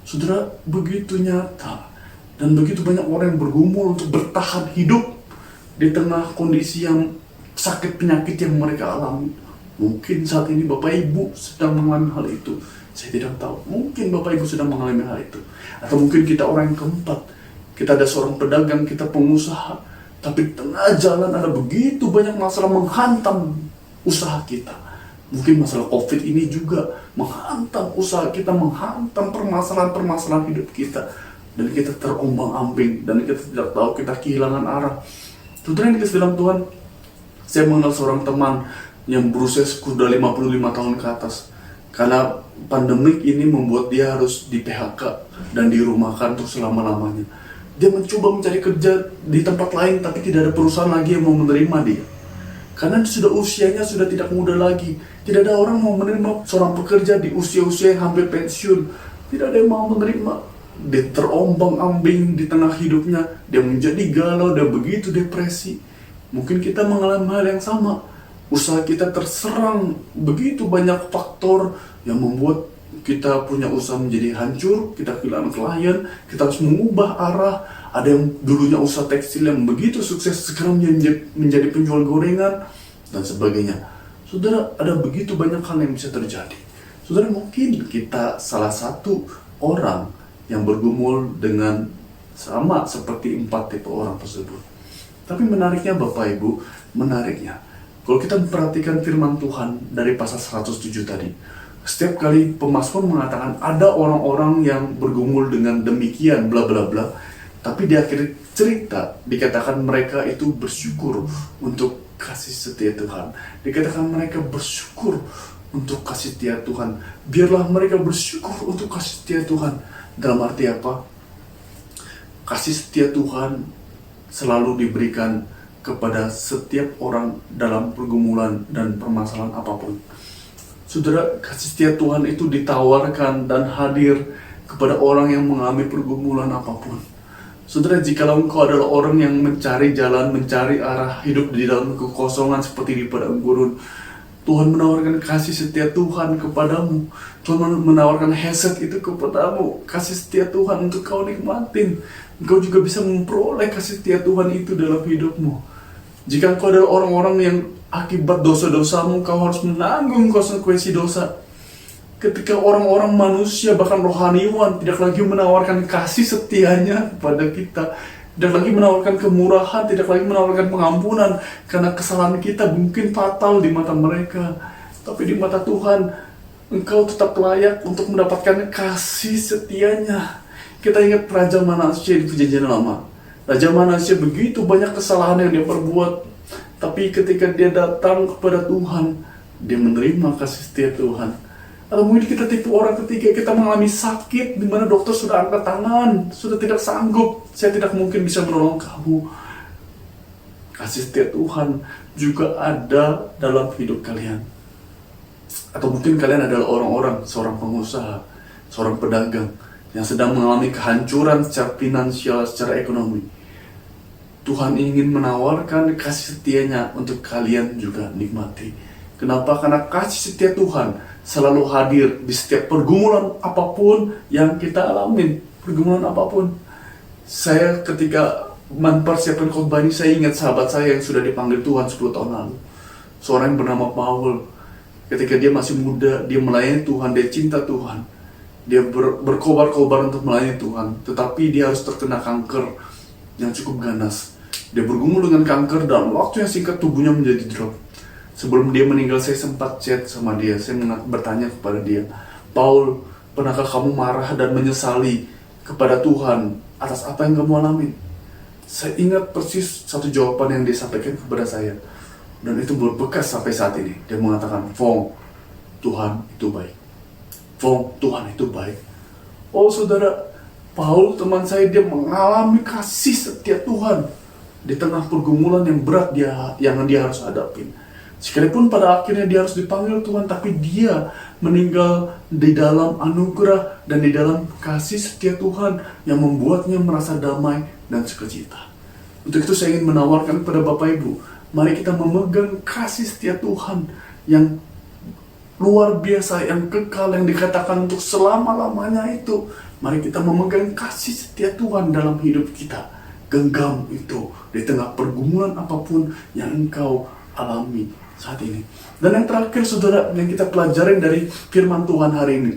Saudara, begitu nyata dan begitu banyak orang yang bergumul untuk bertahan hidup di tengah kondisi yang sakit penyakit yang mereka alami. Mungkin saat ini Bapak Ibu sedang mengalami hal itu. Saya tidak tahu. Mungkin Bapak Ibu sedang mengalami hal itu. Atau mungkin kita orang yang keempat. Kita ada seorang pedagang, kita pengusaha. Tapi di tengah jalan ada begitu banyak masalah menghantam usaha kita. Mungkin masalah COVID ini juga menghantam usaha kita, menghantam permasalahan-permasalahan hidup kita. Dan kita terombang-ambing. Dan kita tidak tahu, kita kehilangan arah. Saudara yang dikasih dalam Tuhan, saya mengenal seorang teman yang berusia sudah 55 tahun ke atas. Karena pandemik ini membuat dia harus di PHK dan dirumahkan untuk selama-lamanya. Dia mencoba mencari kerja di tempat lain, tapi tidak ada perusahaan lagi yang mau menerima dia. Karena sudah usianya sudah tidak muda lagi. Tidak ada orang mau menerima seorang pekerja di usia-usia yang hampir pensiun. Tidak ada yang mau menerima. Dia terombang-ambing di tengah hidupnya. Dia menjadi galau, dia begitu depresi. Mungkin kita mengalami hal yang sama. Usaha kita terserang begitu banyak faktor yang membuat kita punya usaha menjadi hancur, kita kehilangan klien, kita harus mengubah arah. Ada yang dulunya usaha tekstil yang begitu sukses sekarang menjadi penjual gorengan dan sebagainya. Saudara, ada begitu banyak hal yang bisa terjadi. Saudara, mungkin kita salah satu orang yang bergumul dengan sama seperti 4 tipe orang tersebut. Tapi menariknya Bapak Ibu, menariknya kalau kita memperhatikan firman Tuhan dari pasal 107 tadi, setiap kali pemazmur mengatakan ada orang-orang yang bergumul dengan demikian bla bla bla, tapi di akhir cerita dikatakan mereka itu bersyukur untuk kasih setia Tuhan. Dikatakan mereka bersyukur untuk kasih setia Tuhan. Biarlah mereka bersyukur untuk kasih setia Tuhan. Dalam arti apa? Kasih setia Tuhan selalu diberikan kepada setiap orang dalam pergumulan dan permasalahan apapun. Saudara, kasih setia Tuhan itu ditawarkan dan hadir kepada orang yang mengalami pergumulan apapun. Saudara, jikalau engkau adalah orang yang mencari jalan, mencari arah hidup di dalam kekosongan seperti di padang gurun, Tuhan menawarkan kasih setia Tuhan kepadamu. Tuhan menawarkan hesed itu kepadamu. Kasih setia Tuhan untuk kau nikmatin. Engkau juga bisa memperoleh kasih setia Tuhan itu dalam hidupmu. Jika engkau adalah orang-orang yang akibat dosa-dosamu, kau harus menanggung konsekuensi dosa. Ketika orang-orang manusia, bahkan rohaniwan, tidak lagi menawarkan kasih setianya kepada kita, tidak lagi menawarkan kemurahan, tidak lagi menawarkan pengampunan, karena kesalahan kita mungkin fatal di mata mereka. Tapi di mata Tuhan, engkau tetap layak untuk mendapatkan kasih setianya. Kita ingat Raja Manasye di Perjanjian Lama. Raja Manasye begitu banyak kesalahan yang dia perbuat, tapi ketika dia datang kepada Tuhan, dia menerima kasih setia Tuhan. Atau mungkin kita tipe orang ketiga, kita mengalami sakit di mana dokter sudah angkat tangan, sudah tidak sanggup, saya tidak mungkin bisa menolong kamu. Kasih setia Tuhan juga ada dalam hidup kalian. Atau mungkin kalian adalah orang-orang, seorang pengusaha, seorang pedagang yang sedang mengalami kehancuran secara finansial, secara ekonomi. Tuhan ingin menawarkan kasih setianya untuk kalian juga nikmati. Kenapa? Karena kasih setia Tuhan selalu hadir di setiap pergumulan apapun yang kita alamin. Pergumulan apapun. Saya ketika mempersiapkan khotbah ini, saya ingat sahabat saya yang sudah dipanggil Tuhan 10 tahun lalu. Seorang yang bernama Paul. Ketika dia masih muda, dia melayani Tuhan, dia cinta Tuhan. Dia berkobar-kobar untuk melayani Tuhan. Tetapi dia harus terkena kanker yang cukup ganas. Dia bergumul dengan kanker dalam waktu yang singkat tubuhnya menjadi drop. Sebelum dia meninggal, saya sempat chat sama dia. Saya bertanya kepada dia, Paul, pernahkah kamu marah dan menyesali kepada Tuhan atas apa yang kamu alami? Saya ingat persis satu jawaban yang dia sampaikan kepada saya. Dan itu berbekas sampai saat ini. Dia mengatakan, Fong, Tuhan itu baik. Fong, Tuhan itu baik. Oh saudara, Paul teman saya, dia mengalami kasih setia Tuhan di tengah pergumulan yang berat yang dia harus hadapin. Sekalipun pada akhirnya dia harus dipanggil Tuhan, tapi dia meninggal di dalam anugerah dan di dalam kasih setia Tuhan yang membuatnya merasa damai dan sukacita. Untuk itu saya ingin menawarkan kepada Bapak Ibu, mari kita memegang kasih setia Tuhan yang luar biasa, yang kekal, yang dikatakan untuk selama-lamanya itu. Mari kita memegang kasih setia Tuhan dalam hidup kita. Genggam itu di tengah pergumulan apapun yang engkau alami saat ini. Dan yang terakhir saudara, yang kita pelajarin dari firman Tuhan hari ini,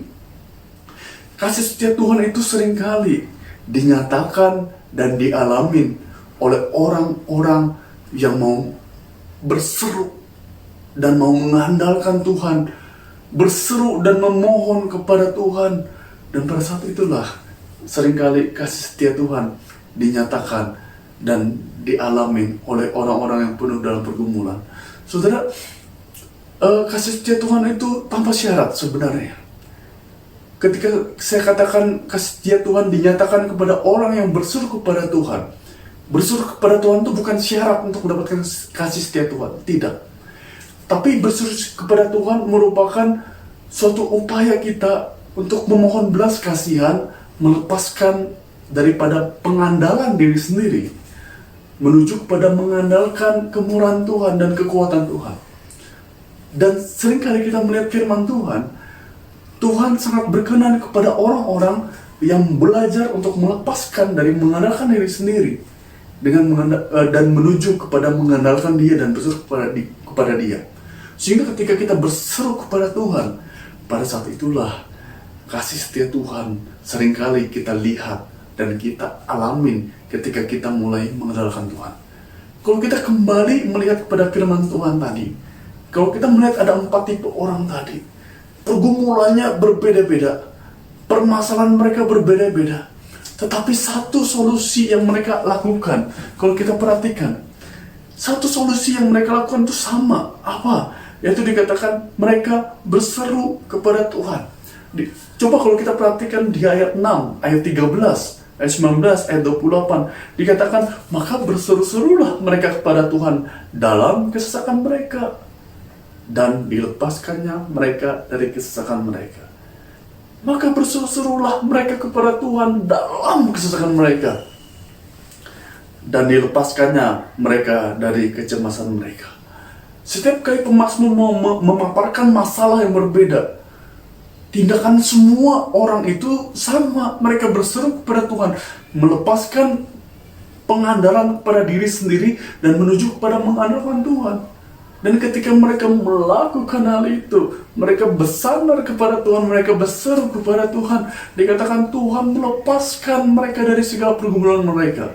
kasih setia Tuhan itu seringkali dinyatakan dan dialamin oleh orang-orang yang mau berseru dan mau mengandalkan Tuhan, berseru dan memohon kepada Tuhan. Dan pada saat itulah seringkali kasih setia Tuhan dinyatakan dan dialamin oleh orang-orang yang penuh dalam pergumulan. Saudara, kasih setia Tuhan itu tanpa syarat sebenarnya. Ketika saya katakan kasih setia Tuhan dinyatakan kepada orang yang berseru kepada Tuhan, berseru kepada Tuhan itu bukan syarat untuk mendapatkan kasih setia Tuhan, tidak. Tapi berseru kepada Tuhan merupakan suatu upaya kita untuk memohon belas kasihan, melepaskan daripada pengandalan diri sendiri, menuju kepada mengandalkan kemurahan Tuhan dan kekuatan Tuhan. Dan seringkali kita melihat firman Tuhan, Tuhan sangat berkenan kepada orang-orang yang belajar untuk melepaskan dari mengandalkan diri sendiri dan menuju kepada mengandalkan Dia dan berseru kepada Dia. Sehingga ketika kita berseru kepada Tuhan, pada saat itulah kasih setia Tuhan seringkali kita lihat dan kita alamin ketika kita mulai mengandalkan Tuhan. Kalau kita kembali melihat kepada firman Tuhan tadi, kalau kita melihat ada 4 tipe orang tadi, pergumulannya berbeda-beda, permasalahan mereka berbeda-beda, tetapi satu solusi yang mereka lakukan, kalau kita perhatikan, satu solusi yang mereka lakukan itu sama. Apa? Yaitu dikatakan mereka berseru kepada Tuhan. Coba kalau kita perhatikan di ayat 6, ayat 13, ayat 19, ayat 28, dikatakan, maka berseru-serulah mereka kepada Tuhan dalam kesesakan mereka, dan dilepaskannya mereka dari kesesakan mereka. Maka berseru-serulah mereka kepada Tuhan dalam kesesakan mereka, dan dilepaskannya mereka dari kecemasan mereka. Setiap kali pemazmur memaparkan masalah yang berbeda, tindakan semua orang itu sama. Mereka berseru kepada Tuhan, melepaskan pengandalan kepada diri sendiri dan menuju kepada mengandalkan Tuhan. Dan ketika mereka melakukan hal itu, mereka bersandar kepada Tuhan, mereka berseru kepada Tuhan, dikatakan Tuhan melepaskan mereka dari segala pergumulan mereka.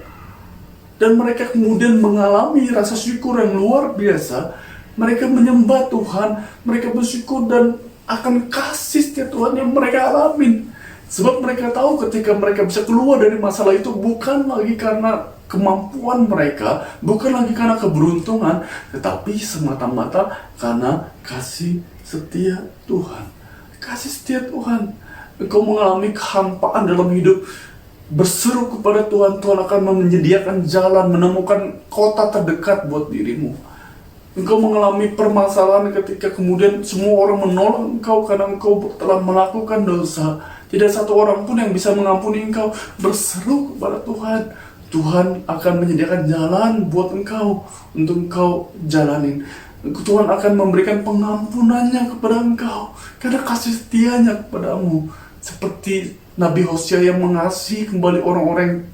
Dan mereka kemudian mengalami rasa syukur yang luar biasa. Mereka menyembah Tuhan, mereka bersyukur dan akan kasih setia Tuhan yang mereka alamin. Sebab mereka tahu ketika mereka bisa keluar dari masalah itu bukan lagi karena kemampuan mereka, bukan lagi karena keberuntungan, tetapi semata-mata karena kasih setia Tuhan. Kasih setia Tuhan. Engkau mengalami kehampaan dalam hidup, berseru kepada Tuhan, Tuhan akan menyediakan jalan, menemukan kota terdekat buat dirimu. Engkau mengalami permasalahan ketika kemudian semua orang menolak engkau karena engkau telah melakukan dosa. Tidak satu orang pun yang bisa mengampuni engkau. Berseru kepada Tuhan, Tuhan akan menyediakan jalan buat engkau untuk engkau jalanin. Tuhan akan memberikan pengampunannya kepada engkau karena kasih setianya kepadamu. Seperti Nabi Hosea yang mengasihi kembali orang-orang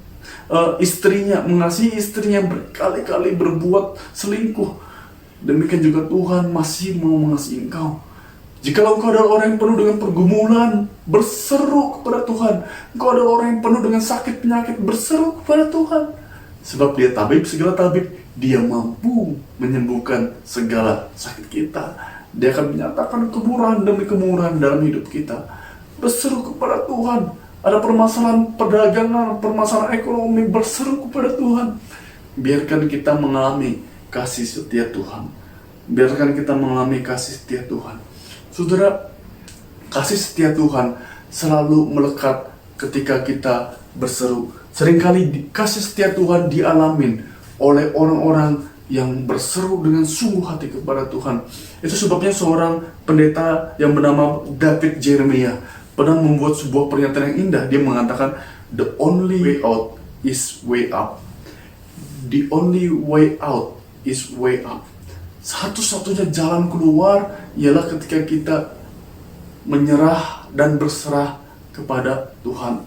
istrinya, mengasihi istrinya berkali-kali berbuat selingkuh. Demikian juga Tuhan masih mau mengasihi engkau. Jikalau engkau adalah orang yang penuh dengan pergumulan, berseru kepada Tuhan. Engkau adalah orang yang penuh dengan sakit penyakit, berseru kepada Tuhan. Sebab Dia tabib segala tabib, Dia mampu menyembuhkan segala sakit kita. Dia akan menyatakan kemurahan demi kemurahan dalam hidup kita. Berseru kepada Tuhan. Ada permasalahan perdagangan, permasalahan ekonomi, berseru kepada Tuhan. Biarkan kita mengalami kasih setia Tuhan. Biarkan kita mengalami kasih setia Tuhan. Saudara, kasih setia Tuhan selalu melekat ketika kita berseru. Seringkali kasih setia Tuhan dialamin oleh orang-orang yang berseru dengan sungguh hati kepada Tuhan. Itu sebabnya seorang pendeta yang bernama David Jeremiah pernah membuat sebuah pernyataan yang indah. Dia mengatakan, the only way out is way up. The only way out is way up. Satu-satunya jalan keluar ialah ketika kita menyerah dan berserah kepada Tuhan.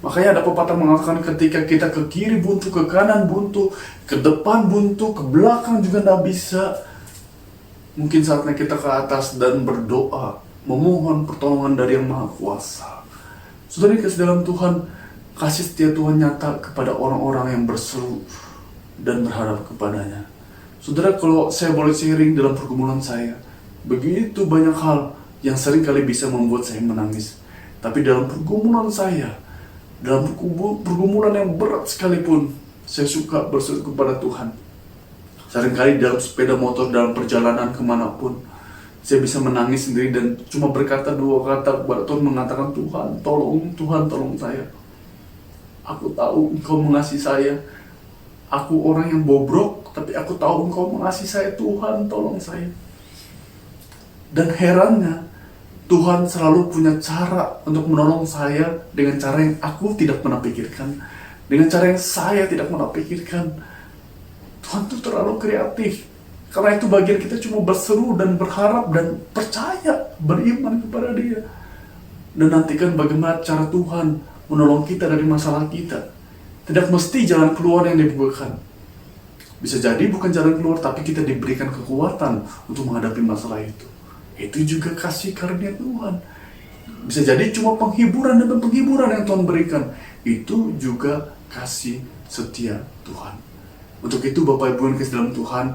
Makanya ada pepatah mengatakan ketika kita ke kiri buntu, ke kanan buntu, ke depan buntu, ke belakang juga tidak bisa. Mungkin saatnya kita ke atas dan berdoa, memohon pertolongan dari Yang Maha Kuasa. Saudara kasih dalam Tuhan, kasih setia Tuhan nyata kepada orang-orang yang berseru dan berharap kepadanya. Saudara, kalau saya boleh sharing dalam pergumulan saya, begitu banyak hal yang sering kali bisa membuat saya menangis. Tapi dalam pergumulan saya, dalam pergumulan yang berat sekalipun, saya suka berseru kepada Tuhan. Seringkali dalam sepeda motor, dalam perjalanan kemanapun, saya bisa menangis sendiri dan cuma berkata dua kata kepada Tuhan, mengatakan, Tuhan tolong saya. Aku tahu Engkau mengasihi saya. Aku orang yang bobrok, tapi aku tahu Engkau mengasihi saya. Tuhan tolong saya. Dan herannya, Tuhan selalu punya cara untuk menolong saya dengan cara yang aku tidak pernah pikirkan, dengan cara yang saya tidak pernah pikirkan. Tuhan tuh terlalu kreatif. Karena itu bagian kita cuma berseru dan berharap dan percaya, beriman kepada Dia. Dan nantikan bagaimana cara Tuhan menolong kita dari masalah kita. Tidak mesti jalan keluar yang dibukakan. Bisa jadi bukan jalan keluar, tapi kita diberikan kekuatan untuk menghadapi masalah itu. Itu juga kasih karunia Tuhan. Bisa jadi cuma penghiburan dan penghiburan yang Tuhan berikan. Itu juga kasih setia Tuhan. Untuk itu Bapak Ibu yang kasih dalam Tuhan,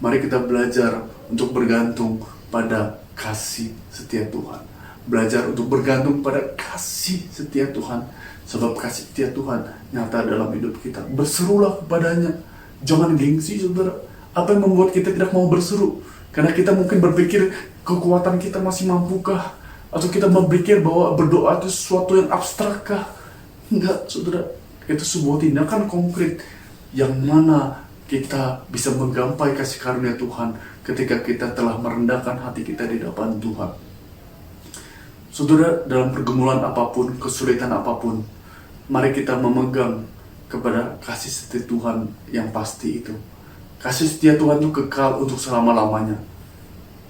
mari kita belajar untuk bergantung pada kasih setia Tuhan. Belajar untuk bergantung pada kasih setia Tuhan. Sebab kasih setia Tuhan nyata dalam hidup kita. Berserulah kepadanya. Jangan gengsi, saudara. Apa yang membuat kita tidak mau berseru? Karena kita mungkin berpikir kekuatan kita masih mampukah? Atau kita berpikir bahwa berdoa itu sesuatu yang abstrakkah? Enggak, saudara. Itu sebuah tindakan konkret yang mana kita bisa menggapai kasih karunia Tuhan ketika kita telah merendahkan hati kita di hadapan Tuhan. Saudara, dalam pergumulan apapun, kesulitan apapun, mari kita memegang kepada kasih setia Tuhan yang pasti itu. Kasih setia Tuhan itu kekal untuk selama-lamanya.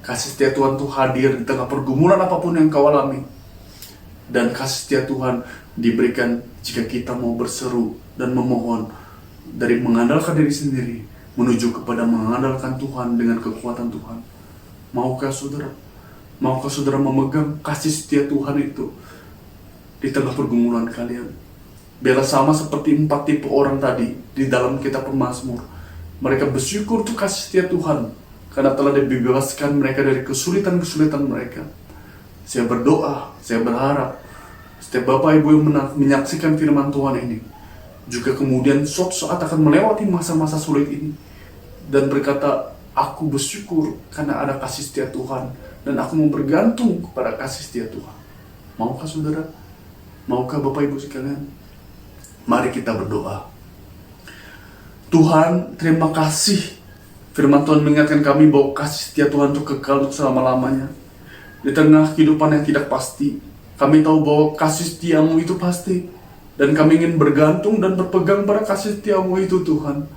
Kasih setia Tuhan itu hadir di tengah pergumulan apapun yang kau alami. Dan kasih setia Tuhan diberikan jika kita mau berseru dan memohon dari mengandalkan diri sendiri menuju kepada mengandalkan Tuhan dengan kekuatan Tuhan. Maukah saudara? Maukah saudara memegang kasih setia Tuhan itu di tengah pergumulan kalian? Biarlah sama seperti 4 tipe orang tadi di dalam kitab Mazmur. Mereka bersyukur untuk kasih setia Tuhan karena telah dibebaskan mereka dari kesulitan-kesulitan mereka. Saya berdoa, saya berharap setiap Bapak Ibu yang menyaksikan firman Tuhan ini juga kemudian suatu saat akan melewati masa-masa sulit ini dan berkata, aku bersyukur karena ada kasih setia Tuhan dan aku mau bergantung kepada kasih setia Tuhan. Maukah saudara? Maukah Bapak Ibu sekalian? Mari kita berdoa. Tuhan, terima kasih. Firman Tuhan mengingatkan kami bahwa kasih setia Tuhan itu kekal untuk selama-lamanya. Di tengah kehidupan yang tidak pasti, kami tahu bahwa kasih setiamu itu pasti. Dan kami ingin bergantung dan berpegang pada kasih setiamu itu Tuhan.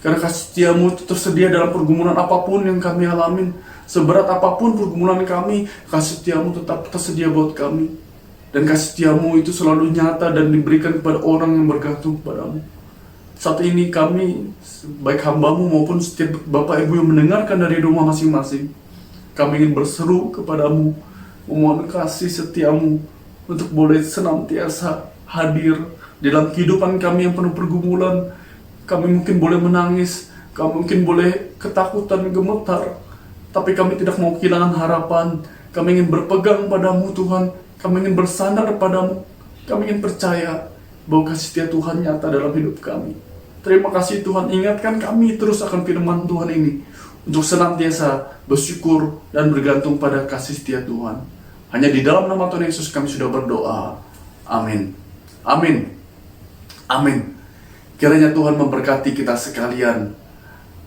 Karena kasih setiamu itu tersedia dalam pergumulan apapun yang kami alamin. Seberat apapun pergumulan kami, kasih setiamu tetap tersedia buat kami. Dan kasih setiamu itu selalu nyata dan diberikan kepada orang yang bergantung kepadamu. Saat ini kami, baik hambamu maupun setiap Bapak Ibu yang mendengarkan dari rumah masing-masing, kami ingin berseru kepadamu, memohon kasih setiamu untuk boleh senantiasa hadir dalam kehidupan kami yang penuh pergumulan. Kami mungkin boleh menangis, kami mungkin boleh ketakutan, gemetar, tapi kami tidak mau kehilangan harapan. Kami ingin berpegang padamu Tuhan, kami ingin bersandar padamu, kami ingin percaya bahwa kasih setia Tuhan nyata dalam hidup kami. Terima kasih Tuhan, ingatkan kami terus akan firman Tuhan ini untuk senantiasa bersyukur dan bergantung pada kasih setia Tuhan. Hanya di dalam nama Tuhan Yesus kami sudah berdoa. Amin. Amin. Amin. Kiranya Tuhan memberkati kita sekalian.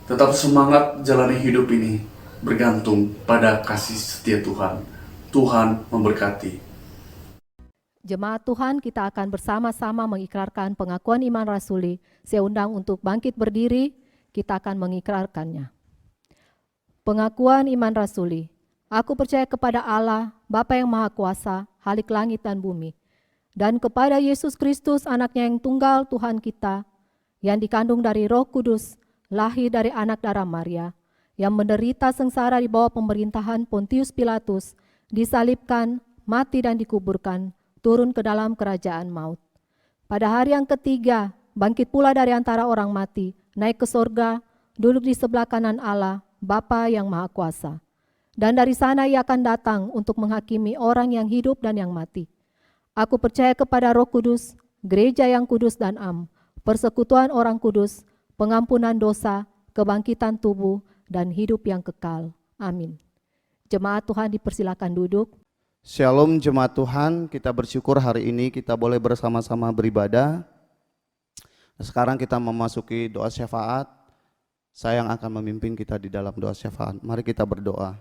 Tetap semangat jalani hidup ini bergantung pada kasih setia Tuhan. Tuhan memberkati. Jemaat Tuhan, kita akan bersama-sama mengikrarkan pengakuan iman rasuli. Saya undang untuk bangkit berdiri, kita akan mengikrarkannya. Pengakuan iman rasuli. Aku percaya kepada Allah, Bapa yang Maha Kuasa, Khalik langit dan bumi, dan kepada Yesus Kristus, anaknya yang tunggal Tuhan kita, yang dikandung dari Roh Kudus, lahir dari anak darah Maria, yang menderita sengsara di bawah pemerintahan Pontius Pilatus, disalibkan, mati dan dikuburkan, turun ke dalam kerajaan maut. Pada hari yang ketiga, bangkit pula dari antara orang mati, naik ke sorga, duduk di sebelah kanan Allah, Bapa yang Maha Kuasa. Dan dari sana ia akan datang untuk menghakimi orang yang hidup dan yang mati. Aku percaya kepada Roh Kudus, gereja yang kudus dan am, persekutuan orang kudus, pengampunan dosa, kebangkitan tubuh, dan hidup yang kekal. Amin. Jemaat Tuhan dipersilakan duduk. Shalom jemaat Tuhan, kita bersyukur hari ini kita boleh bersama-sama beribadah. Sekarang kita memasuki doa syafaat. Saya yang akan memimpin kita di dalam doa syafaat. Mari kita berdoa.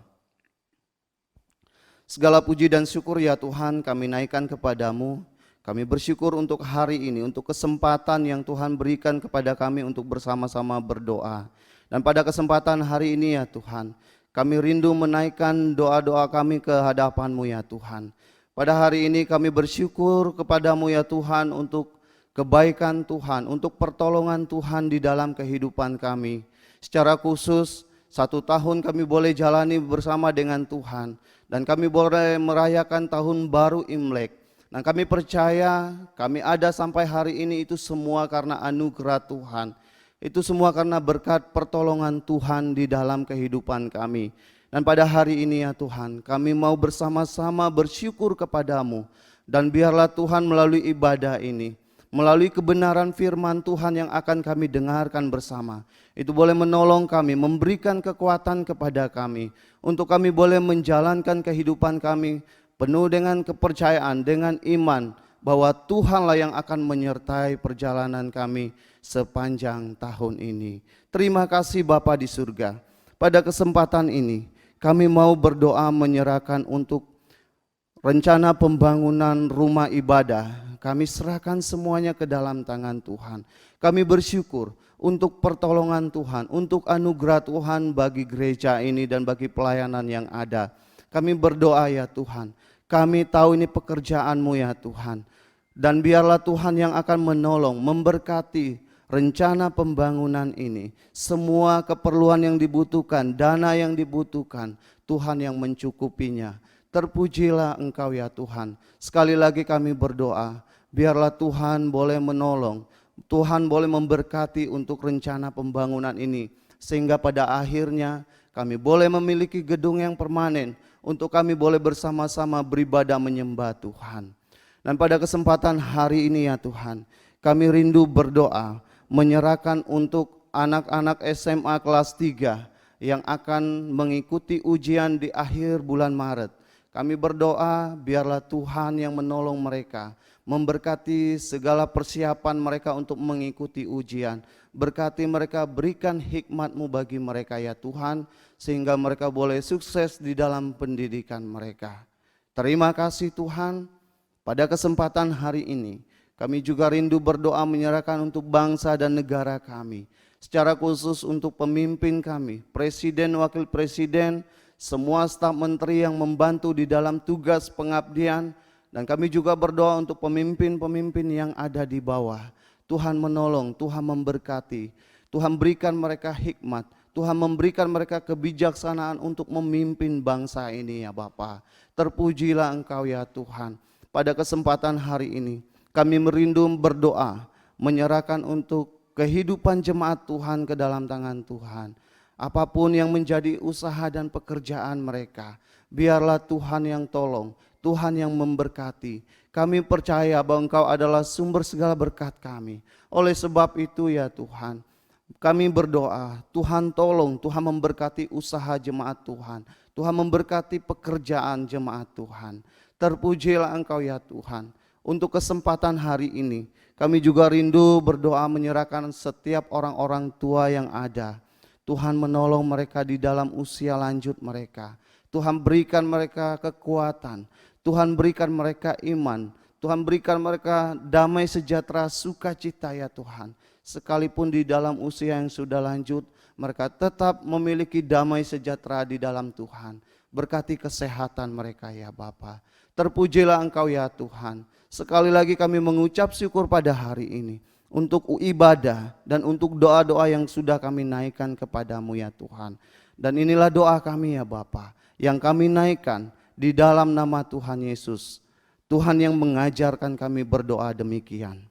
Segala puji dan syukur ya Tuhan kami naikkan kepadamu. Kami bersyukur untuk hari ini, untuk kesempatan yang Tuhan berikan kepada kami untuk bersama-sama berdoa. Dan pada kesempatan hari ini ya Tuhan, kami rindu menaikkan doa-doa kami ke hadapan-Mu ya Tuhan. Pada hari ini kami bersyukur kepadamu ya Tuhan untuk kebaikan Tuhan, untuk pertolongan Tuhan di dalam kehidupan kami. Secara khusus 1 tahun kami boleh jalani bersama dengan Tuhan. Dan kami boleh merayakan tahun baru Imlek. Dan kami percaya kami ada sampai hari ini itu semua karena anugerah Tuhan. Itu semua karena berkat pertolongan Tuhan di dalam kehidupan kami. Dan pada hari ini ya Tuhan, kami mau bersama-sama bersyukur kepadamu. Dan biarlah Tuhan melalui ibadah ini, melalui kebenaran firman Tuhan yang akan kami dengarkan bersama, itu boleh menolong kami, memberikan kekuatan kepada kami, untuk kami boleh menjalankan kehidupan kami penuh dengan kepercayaan, dengan iman, bahwa Tuhanlah yang akan menyertai perjalanan kami sepanjang tahun ini. Terima kasih Bapa di surga. Pada kesempatan ini kami mau berdoa menyerahkan untuk rencana pembangunan rumah ibadah. Kami serahkan semuanya ke dalam tangan Tuhan. Kami bersyukur untuk pertolongan Tuhan, untuk anugerah Tuhan bagi gereja ini dan bagi pelayanan yang ada. Kami berdoa ya Tuhan, kami tahu ini pekerjaan-Mu ya Tuhan. Dan biarlah Tuhan yang akan menolong, memberkati rencana pembangunan ini. Semua keperluan yang dibutuhkan, dana yang dibutuhkan, Tuhan yang mencukupinya. Terpujilah Engkau ya Tuhan. Sekali lagi kami berdoa, biarlah Tuhan boleh menolong, Tuhan boleh memberkati untuk rencana pembangunan ini. Sehingga pada akhirnya kami boleh memiliki gedung yang permanen, untuk kami boleh bersama-sama beribadah menyembah Tuhan. Dan pada kesempatan hari ini ya Tuhan, kami rindu berdoa, menyerahkan untuk anak-anak SMA kelas 3 yang akan mengikuti ujian di akhir bulan Maret. Kami berdoa biarlah Tuhan yang menolong mereka, memberkati segala persiapan mereka untuk mengikuti ujian. Berkati mereka, berikan hikmat-Mu bagi mereka ya Tuhan, sehingga mereka boleh sukses di dalam pendidikan mereka. Terima kasih Tuhan. Pada kesempatan hari ini, kami juga rindu berdoa menyerahkan untuk bangsa dan negara kami. Secara khusus untuk pemimpin kami, presiden, wakil presiden, semua staf menteri yang membantu di dalam tugas pengabdian. Dan kami juga berdoa untuk pemimpin-pemimpin yang ada di bawah. Tuhan menolong, Tuhan memberkati, Tuhan berikan mereka hikmat, Tuhan memberikan mereka kebijaksanaan untuk memimpin bangsa ini ya Bapa. Terpujilah Engkau ya Tuhan. Pada kesempatan hari ini kami merindu berdoa, menyerahkan untuk kehidupan jemaat Tuhan ke dalam tangan Tuhan. Apapun yang menjadi usaha dan pekerjaan mereka, biarlah Tuhan yang tolong, Tuhan yang memberkati. Kami percaya bahwa Engkau adalah sumber segala berkat kami. Oleh sebab itu ya Tuhan, kami berdoa, Tuhan tolong, Tuhan memberkati usaha jemaat Tuhan, Tuhan memberkati pekerjaan jemaat Tuhan. Terpujilah Engkau ya Tuhan, untuk kesempatan hari ini. Kami juga rindu berdoa menyerahkan setiap orang-orang tua yang ada. Tuhan menolong mereka di dalam usia lanjut mereka. Tuhan berikan mereka kekuatan. Tuhan berikan mereka iman. Tuhan berikan mereka damai sejahtera, sukacita ya Tuhan. Sekalipun di dalam usia yang sudah lanjut, mereka tetap memiliki damai sejahtera di dalam Tuhan. Berkati kesehatan mereka ya Bapa. Terpujilah Engkau ya Tuhan. Sekali lagi kami mengucap syukur pada hari ini untuk ibadah dan untuk doa-doa yang sudah kami naikkan kepadamu ya Tuhan. Dan inilah doa kami ya Bapa, yang kami naikkan di dalam nama Tuhan Yesus. Tuhan yang mengajarkan kami berdoa demikian.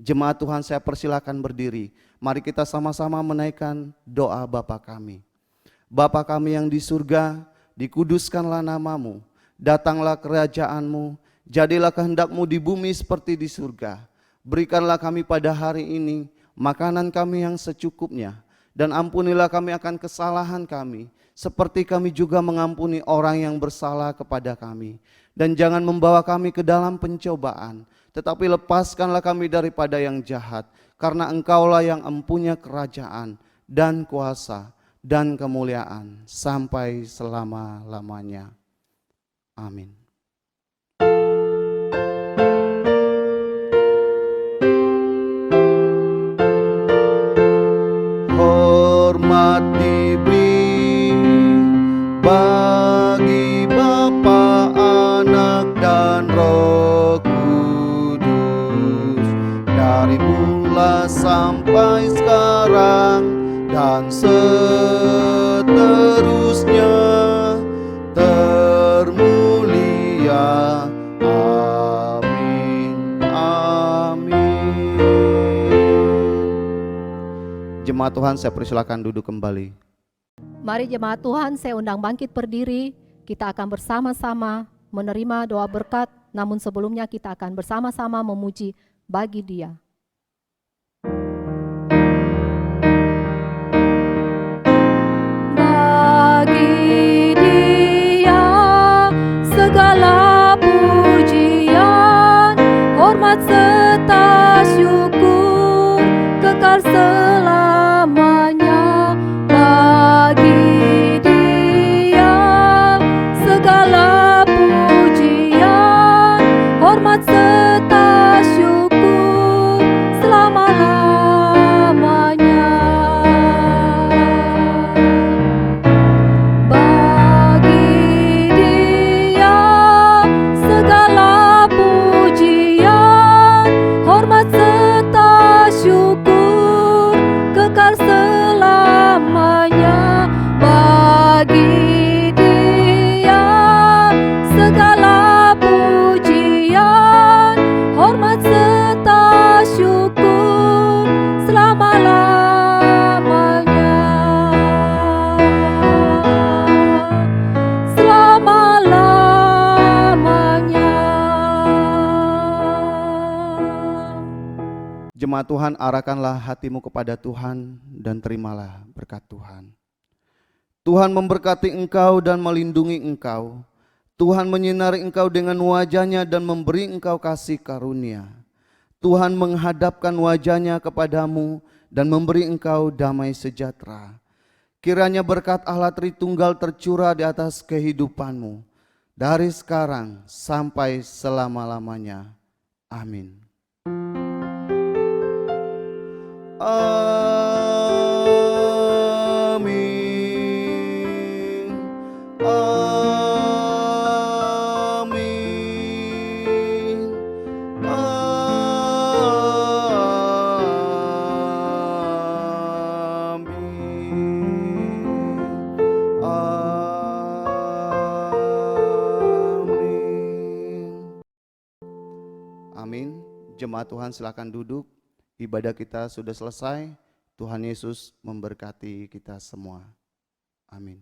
Jemaat Tuhan, saya persilakan berdiri. Mari kita sama-sama menaikkan doa Bapa kami. Bapa kami yang di surga, dikuduskanlah namamu, datanglah kerajaanmu, jadilah kehendakmu di bumi seperti di surga. Berikanlah kami pada hari ini makanan kami yang secukupnya, dan ampunilah kami akan kesalahan kami, seperti kami juga mengampuni orang yang bersalah kepada kami. Dan jangan membawa kami ke dalam pencobaan, tetapi lepaskanlah kami daripada yang jahat, karena Engkaulah yang empunya kerajaan dan kuasa dan kemuliaan sampai selama-lamanya. Amin. Hormat diberi bagi Bapa, Anak, dan Roh Kudus, dari mula sampai sekarang dan seterusnya, termulia. Amin. Amin. Jemaat Tuhan, saya persilakan duduk kembali. Mari jemaat Tuhan, saya undang bangkit berdiri. Kita akan bersama-sama menerima doa berkat, namun sebelumnya kita akan bersama-sama memuji bagi Dia. Bagi Dia segala pujian, hormat serta syukur kekal selamanya. Bagi Dia segala pujian, hormat serta syukur selama-lamanya. Bagi Dia segala pujian, hormat serta syukur kekal selamanya. Bagi Dia segala pujian, hormat serta syukur selama-lamanya. Selama-lamanya. Jemaat Tuhan, arahkanlah hatimu kepada Tuhan dan terimalah berkat Tuhan. Tuhan memberkati engkau dan melindungi engkau. Tuhan menyinari engkau dengan wajah-Nya dan memberi engkau kasih karunia. Tuhan menghadapkan wajah-Nya kepadamu dan memberi engkau damai sejahtera. Kiranya berkat Allah Tritunggal tercurah di atas kehidupanmu, dari sekarang sampai selama-lamanya. Amin. Amin. Amin. Amin. Jemaat Tuhan, silakan duduk. Ibadah kita sudah selesai. Tuhan Yesus memberkati kita semua. Amin.